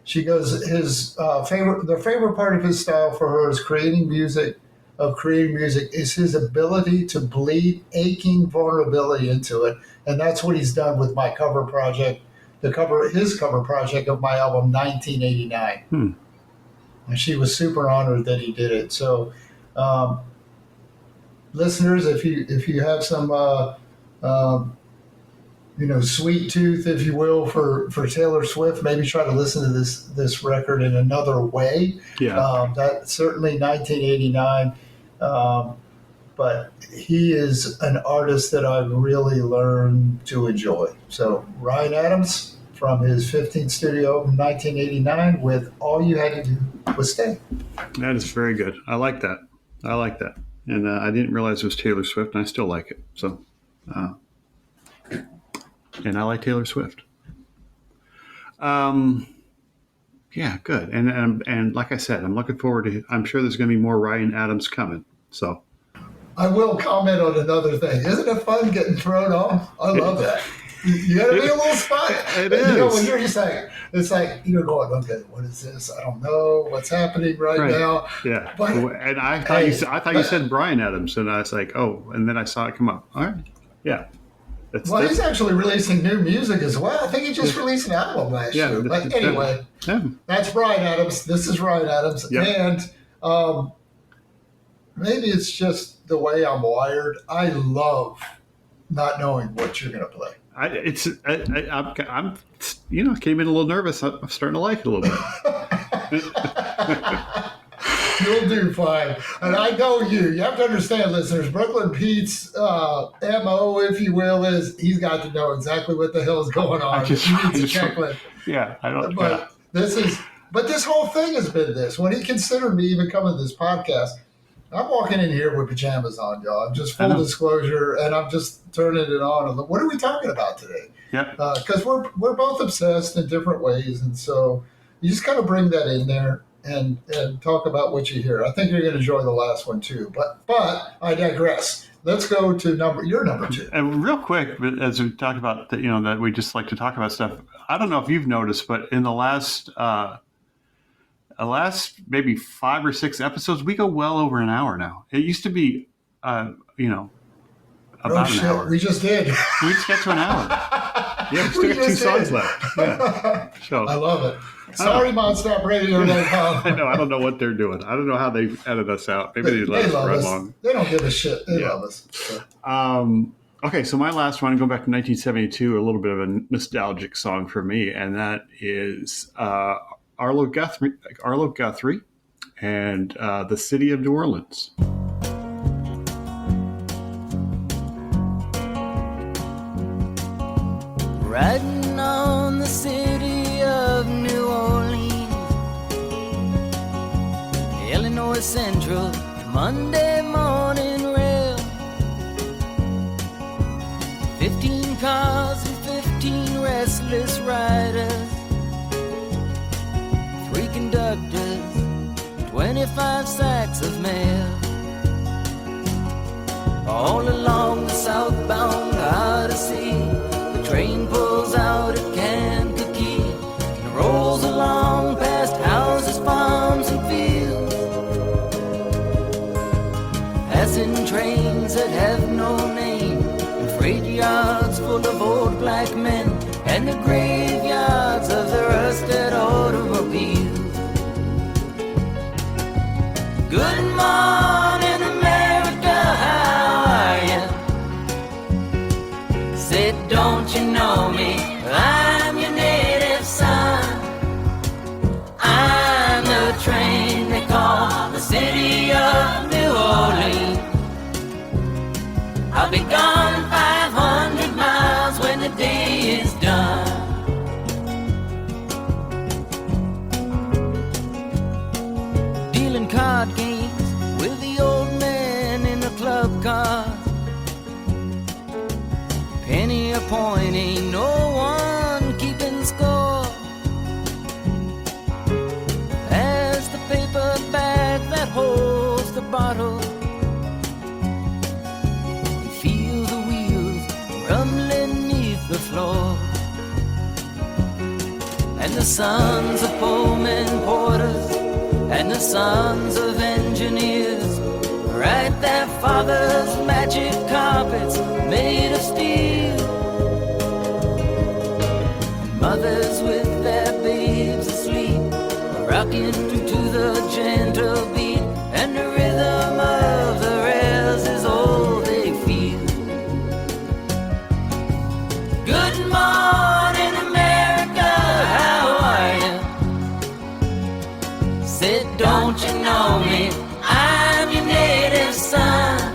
She goes, the favorite part of his style for her is creating music is his ability to bleed aching vulnerability into it, and that's what he's done with my cover project, his cover project of my album 1989. And she was super honored that he did it. So. Listeners, if you have some sweet tooth, if you will, for Taylor Swift, maybe try to listen to this record in another way. Yeah, that certainly 1989, but he is an artist that I've really learned to enjoy. So Ryan Adams from his 15th studio album 1989 with All You Had to Do Was Stay. that is very good. I like that. And I didn't realize it was Taylor Swift, and I still like it. So, and I like Taylor Swift. Yeah, good. And like I said, I'm looking forward to. I'm sure there's going to be more Ryan Adams coming. So, I will comment on another thing. Isn't it fun getting thrown off? I love that. You got to be a little spot. It You know, is. when you're just like, it's like you're going, okay, what is this? I don't know what's happening right now. Yeah. But- And I thought you said Bryan Adams, and I was like, oh, and then I saw it come up. All right. Yeah. Well, he's actually releasing new music as well. I think he just released an album last year. But anyway, that's Bryan Adams. This is Ryan Adams. Yep. And maybe it's just the way I'm wired. I love not knowing what you're going to play. I'm came in a little nervous. I'm starting to like it a little bit. You'll do fine. And I know you. You have to understand, listeners, Brooklyn Pete's MO, if you will, is he's got to know exactly what the hell is going on. He needs a checklist. Yeah, I don't. But this whole thing has been this. When he considered me even coming to this podcast, I'm walking in here with pajamas on, y'all. I'm just full disclosure, and I'm just turning it on. And what are we talking about today? Yeah. Because we're both obsessed in different ways, and so you just kind of bring that in there and talk about what you hear. I think you're going to enjoy the last one too. But I digress. Let's go to your number 2. And real quick, as we talk about that we just like to talk about stuff. I don't know if you've noticed, but in the last maybe 5 or 6 episodes, we go well over an hour now. It used to be, about an hour. We just did. We just got to an hour. Yeah, we still got 2 songs left. Yeah. So I love it. Sorry, Monstop Radio. I know. I don't know what they're doing. I don't know how they edit us out. Maybe they let us run long. They don't give a shit. They love us. So. Okay, so my last one, going back to 1972, a little bit of a nostalgic song for me, and that is Arlo Guthrie and The City of New Orleans. Riding on the city of New Orleans, Illinois Central, Monday morning rail. 15 cars and 15 restless riders, 3 conductors, 25 sacks of mail. All along the southbound Odyssey, the train pulls out at Kankakee and rolls along past houses, farms, and fields, passing trains that have no name, and freight yards full of old black men, and the graveyards of the rusted automobiles. Good morning, America, how are you? Said, don't you know me? I'm your native son. I'm the train they call the city of New Orleans. I'll be gone 500 miles when the day is done. Dealing card games with the old man in the club car. Penny a point, ain't no one keeping score. As the paper bag that holds the bottle, you feel the wheels rumbling neath the floor. And the sons of Pullman porters and the sons of engineers write their father's magic carpets made of steel. And mothers with their babes asleep, rocking to the gentle beat, and the rhythm of the rails is all they feel. Good morning, America, how are you? Said, don't you know me? I'm your native son.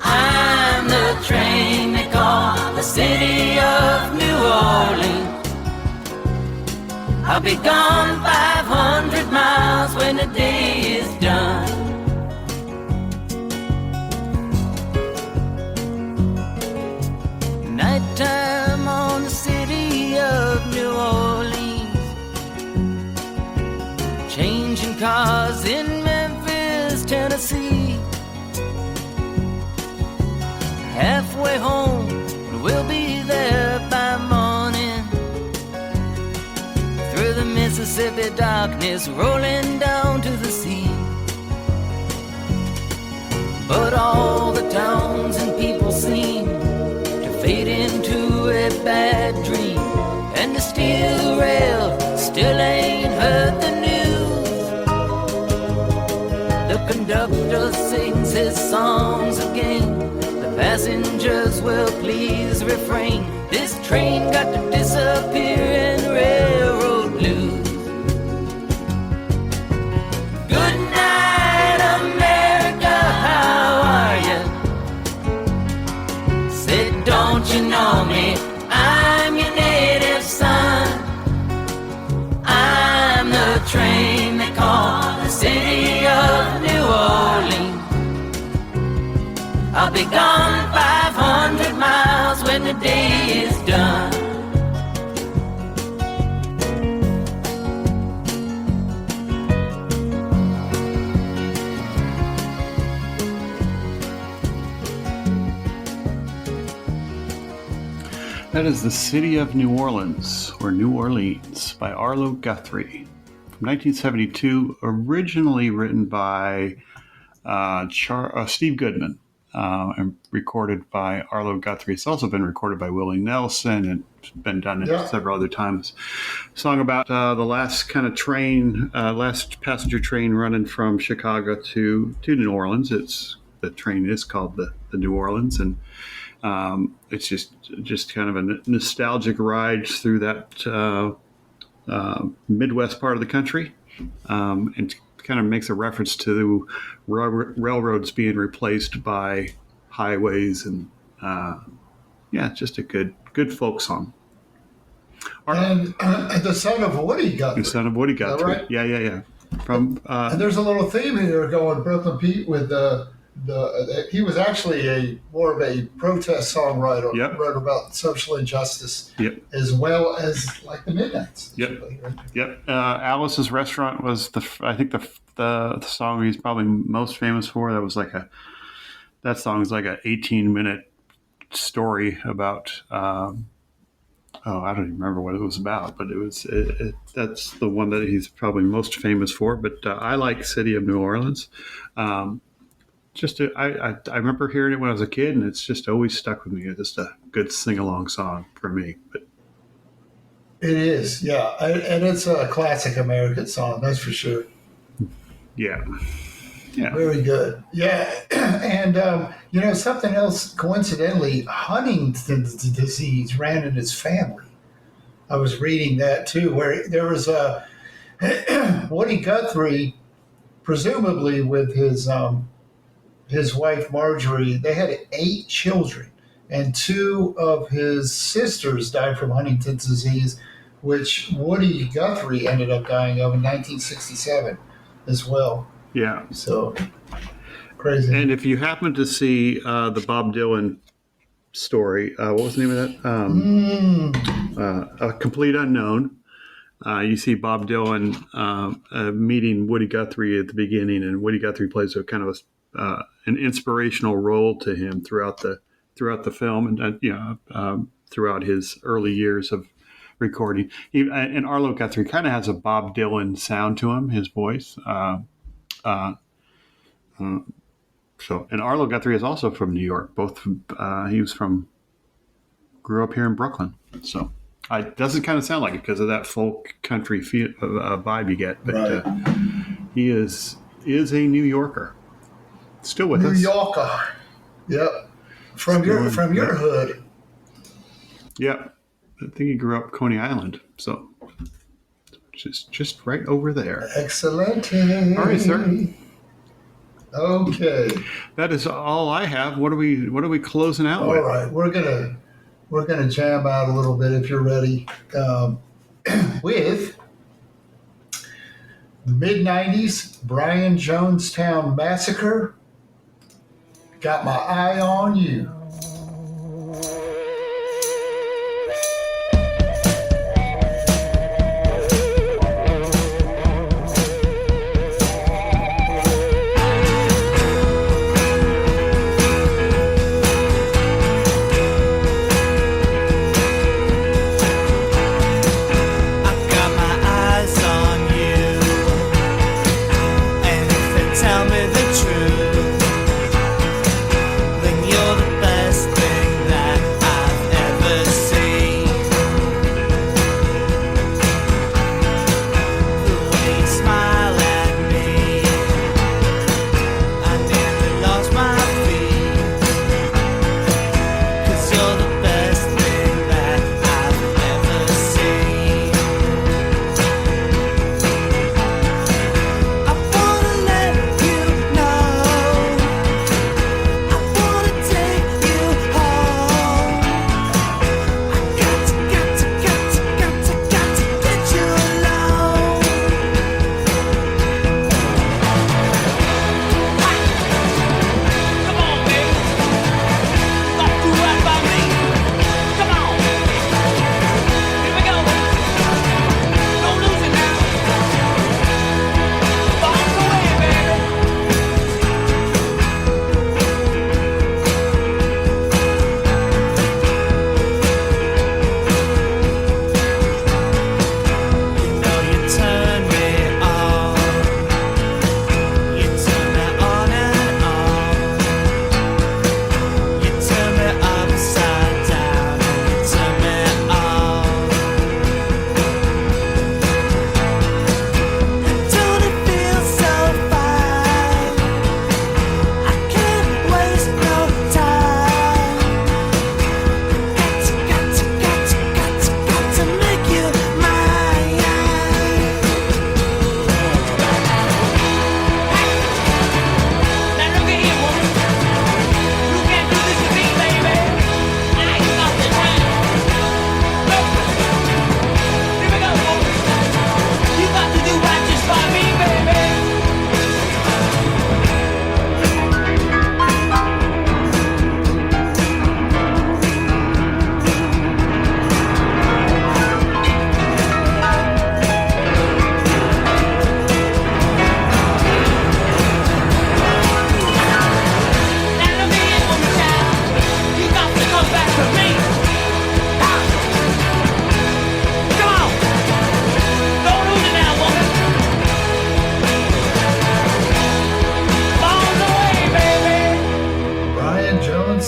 I'm the train they call the city of New Orleans. I'll be gone 500 miles when the day is done. Nighttime on the city of New Orleans, changing cars in Memphis, Tennessee. Halfway home, and we'll be there darkness rolling down to the sea. But all the towns and people seem to fade into a bad dream, and the steel rail still ain't heard the news. The conductor sings his songs again. The passengers will please refrain. This train got to disappear in railroad blues. Good night, America, how are you? Said, don't you know me? I'm your native son. I'm the train they call the city of New Orleans. I'll be gone 500 miles when the day is done. That is The City of New Orleans, or New Orleans, by Arlo Guthrie. From 1972, originally written by Steve Goodman and recorded by Arlo Guthrie. It's also been recorded by Willie Nelson and been done several other times. Song about the last kind of train, last passenger train running from Chicago to New Orleans. The train is called the New Orleans, and it's just kind of a nostalgic ride through that Midwest part of the country, and kind of makes a reference to railroads being replaced by highways, and just a good folk song. And the son of Woody Guthrie. The son of Woody Guthrie. Right? Yeah. From and there's a little theme here going, Brooklyn Pete, with he was actually more of a protest songwriter. Yep. Wrote about social injustice, as well as like the Midnights. Yep. Alice's Restaurant was I think the song he's probably most famous for. That song is like an 18-minute story about. I don't even remember what it was about, but that's the one that he's probably most famous for. But I like City of New Orleans. I remember hearing it when I was a kid, and it's just always stuck with me. It's just a good sing-along song for me. But it is, yeah, and it's a classic American song, that's for sure. Yeah. Very good. Yeah, and something else. Coincidentally, Huntington's disease ran in his family. I was reading that too, where there was a Woody Guthrie, presumably with his wife Marjorie. They had 8 children, and 2 of his sisters died from Huntington's disease, which Woody Guthrie ended up dying of in 1967 as well. Yeah. So crazy. And if you happen to see the Bob Dylan story, what was the name of that? A Complete Unknown. You see Bob Dylan meeting Woody Guthrie at the beginning, and Woody Guthrie plays a kind of an inspirational role to him throughout the film, and throughout his early years of recording. And Arlo Guthrie kind of has a Bob Dylan sound to him, his voice. And Arlo Guthrie is also from New York. He grew up here in Brooklyn. So it doesn't kind of sound like it because of that folk country vibe you get. But right. He is a New Yorker. Still with us. New Yorker. Yep. From your hood. Yep. I think he grew up Coney Island. So just right over there. Excellent. All right, sir. Okay. That is all I have. What are we closing out with? All right. We're gonna jam out a little bit if you're ready. With the mid-90s Brian Jonestown Massacre. Got my eye on you. I've got my eyes on you.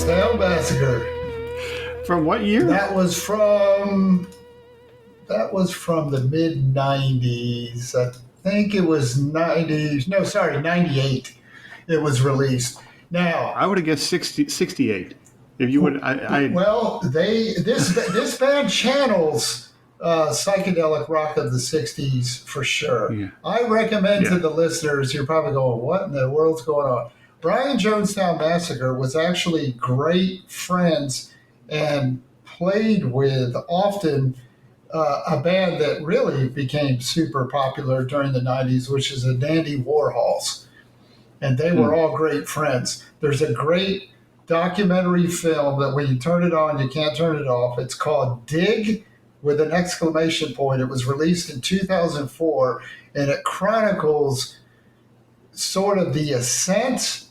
Jonestown Massacre. From what year? That was from the mid 90s. I think it was 90s. No, sorry, 98. It was released. Now, I would have guessed 68. If you would, well, this band channels psychedelic rock of the 60s for sure. Yeah. I recommend to Yeah. the listeners, you're probably going, what in the world's going on? Brian Jonestown Massacre was actually great friends and played with often a band that really became super popular during the 90s, which is the Dandy Warhols. And they were all great friends. There's a great documentary film that when you turn it on, you can't turn it off. It's called Dig with an exclamation point. It was released in 2004, and it chronicles sort of the ascent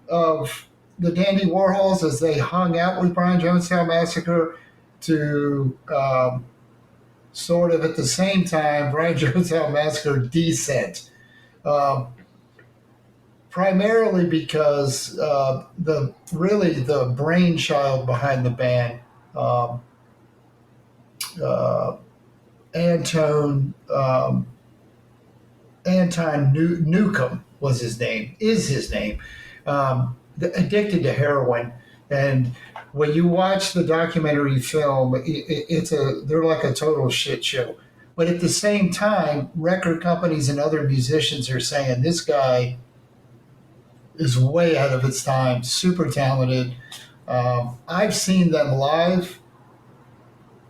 of the Dandy Warhols as they hung out with Brian Jonestown Massacre to sort of at the same time, Brian Jonestown Massacre descent. Primarily because the brainchild behind the band, Anton Newcomb was his name, is his name, addicted to heroin. And when you watch the documentary film, they're like a total shit show. But at the same time, record companies and other musicians are saying this guy is way ahead of its time, super talented. I've seen them live,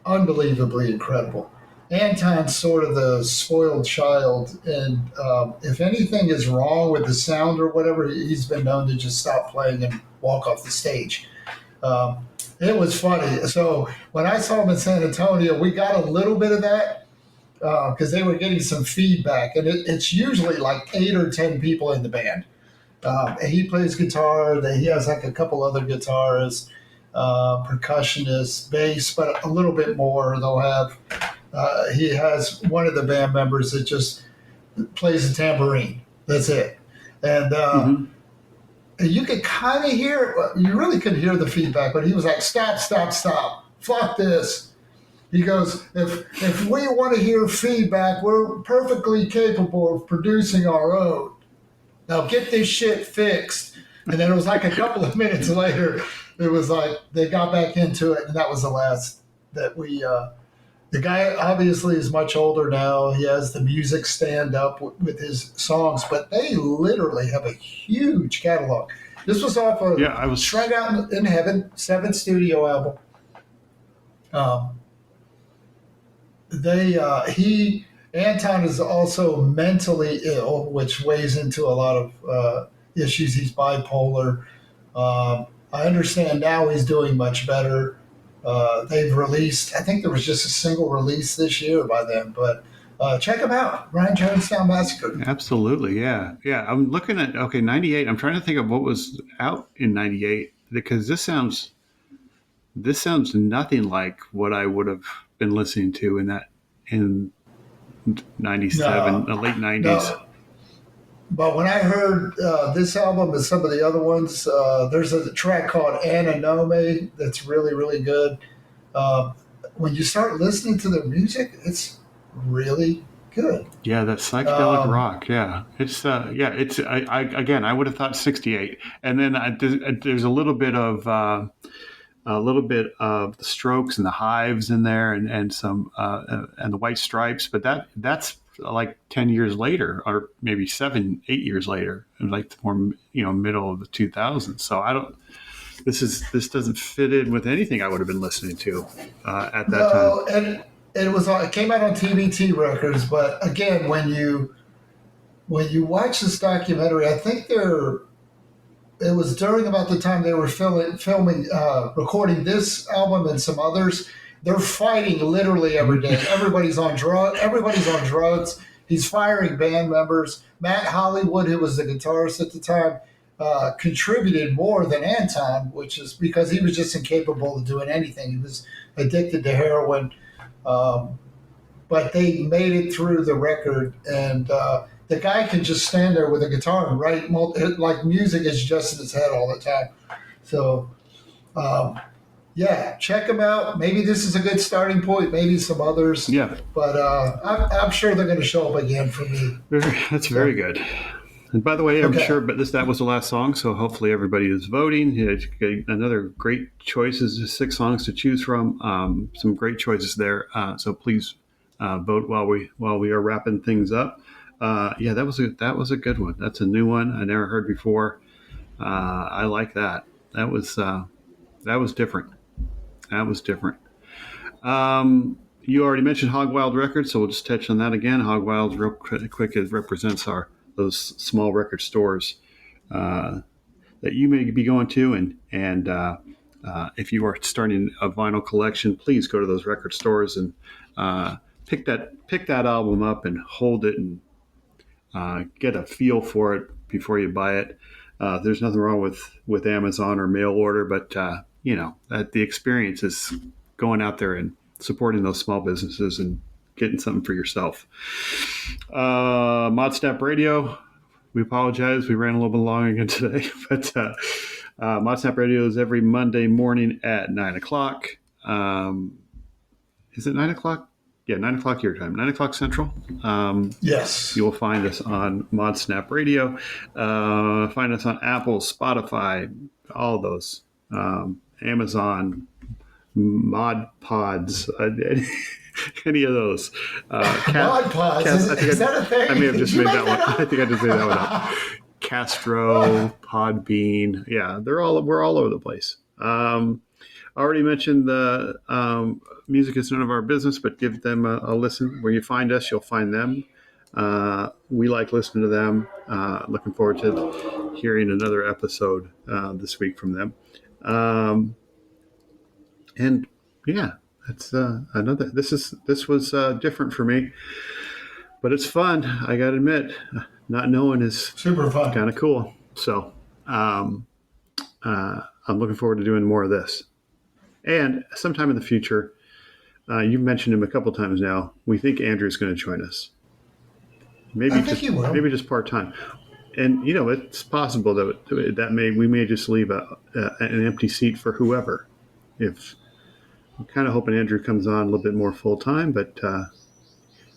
unbelievably incredible. Anton's sort of the spoiled child, and if anything is wrong with the sound or whatever, he's been known to just stop playing and walk off the stage. It was funny. So when I saw him in San Antonio, we got a little bit of that because they were getting some feedback, and it's usually like 8 or 10 people in the band. And he plays guitar. He has like a couple other guitarists, percussionists, bass, but a little bit more. They'll have. He has one of the band members that just plays the tambourine. That's it. And you could kind of hear. You really couldn't hear the feedback, but he was like, "Stop! Stop! Stop! Fuck this!" He goes, "If we want to hear feedback, we're perfectly capable of producing our own. Now get this shit fixed." And then it was like a couple of minutes later, it was like they got back into it, and that was the last that we. The guy obviously is much older now. He has the music stand up with his songs, but they literally have a huge catalog. This was off of Shred Out in Heaven, 7th studio album. Anton is also mentally ill, which weighs into a lot of issues. He's bipolar. I understand now he's doing much better. They've released, I think there was just a single release this year by them, but check them out. Brian Jonestown Massacre. Absolutely, yeah. Yeah, I'm looking at, 98. I'm trying to think of what was out in 98, because this sounds nothing like what I would have been listening to in 97, the late 90s. No. But when I heard this album and some of the other ones, there's a track called Ananome that's really, really good. When you start listening to their music, it's really good. Yeah, that psychedelic rock. Yeah, it's I would have thought 68, and then there's a little bit of the Strokes and the Hives in there, and some and the White Stripes, but that's like 10 years later, or maybe 7-8 years later, like more middle of the 2000s. So this doesn't fit in with anything I would have been listening to at that time. And it came out on TBT Records, but again, when you watch this documentary, I think it was during about the time they were filming, recording this album and some others. They're fighting literally every day. Everybody's on drugs. He's firing band members. Matt Hollywood, who was the guitarist at the time, contributed more than Anton, which is because he was just incapable of doing anything. He was addicted to heroin. But they made it through the record, and the guy can just stand there with a guitar and write like music is just in his head all the time. So Yeah, check them out. Maybe this is a good starting point. Maybe some others. Yeah, But I'm sure they're going to show up again for me. that's very good. And by the way, I'm Okay. sure, but that was the last song, so hopefully everybody is voting. Another great choices, 6 songs to choose from. Some great choices there. So please vote while we are wrapping things up. Yeah, that was a good one. That's a new one I never heard before. I like that. That was different. That was different. You already mentioned Hog Wild Records, so we'll just touch on that again. Hog Wild, real quick, it represents those small record stores that you may be going to, and if you are starting a vinyl collection, please go to those record stores and pick that album up and hold it and get a feel for it before you buy it. There's nothing wrong with Amazon or mail order, but that the experience is going out there and supporting those small businesses and getting something for yourself. ModSnap Radio, we apologize. We ran a little bit long again today, but ModSnap Radio is every Monday morning at 9 o'clock. Is it 9 o'clock? Yeah, 9 o'clock your time, 9 o'clock Central. Yes. You will find us on ModSnap Radio. Find us on Apple, Spotify, all those, Amazon, Mod Pods, any of those. Mod Pods, is that a thing? I may have just Did you made make that one. that up? I think I just made that one up. Castro, Podbean. Yeah, we're all over the place. I already mentioned the music is none of our business, but give them a listen. Where you find us, you'll find them. We like listening to them. Looking forward to hearing another episode this week from them. And yeah, that's another. This was different for me, but it's fun. I got to admit, not knowing is Super fun. kind of cool. So I'm looking forward to doing more of this. And sometime in the future, you've mentioned him a couple times now. We think Andrew's going to join us. I think he will. Maybe just part time. And it's possible that we may just leave an empty seat for whoever. If I'm kind of hoping Andrew comes on a little bit more full time, but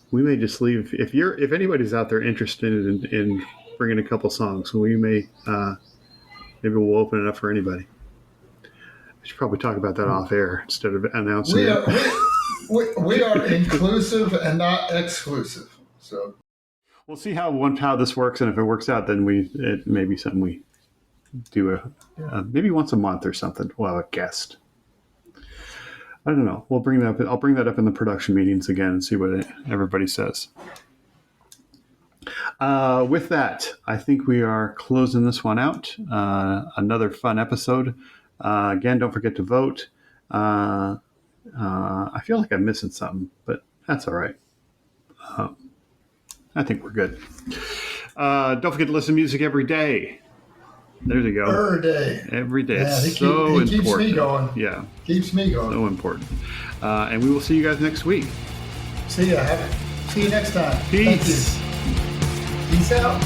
we may just leave. If anybody's out there interested in bringing a couple songs, we may maybe we'll open it up for anybody. I should probably talk about that off air instead of announcing it. We are inclusive and not exclusive. So we'll see how this works, and if it works out, then it may be something we do maybe once a month or something. We'll have a guest. I don't know. We'll bring that up. I'll bring that up in the production meetings again and see what everybody says. With that, I think we are closing this one out. Another fun episode. Again, don't forget to vote. I feel like I'm missing something, but that's all right. I think we're good. Don't forget to listen to music every day. There you go. Every day. Yeah, it's so important. Keeps me going. Yeah. Keeps me going. So important. And we will see you guys next week. See you next time. Peace. Thank you. Peace out.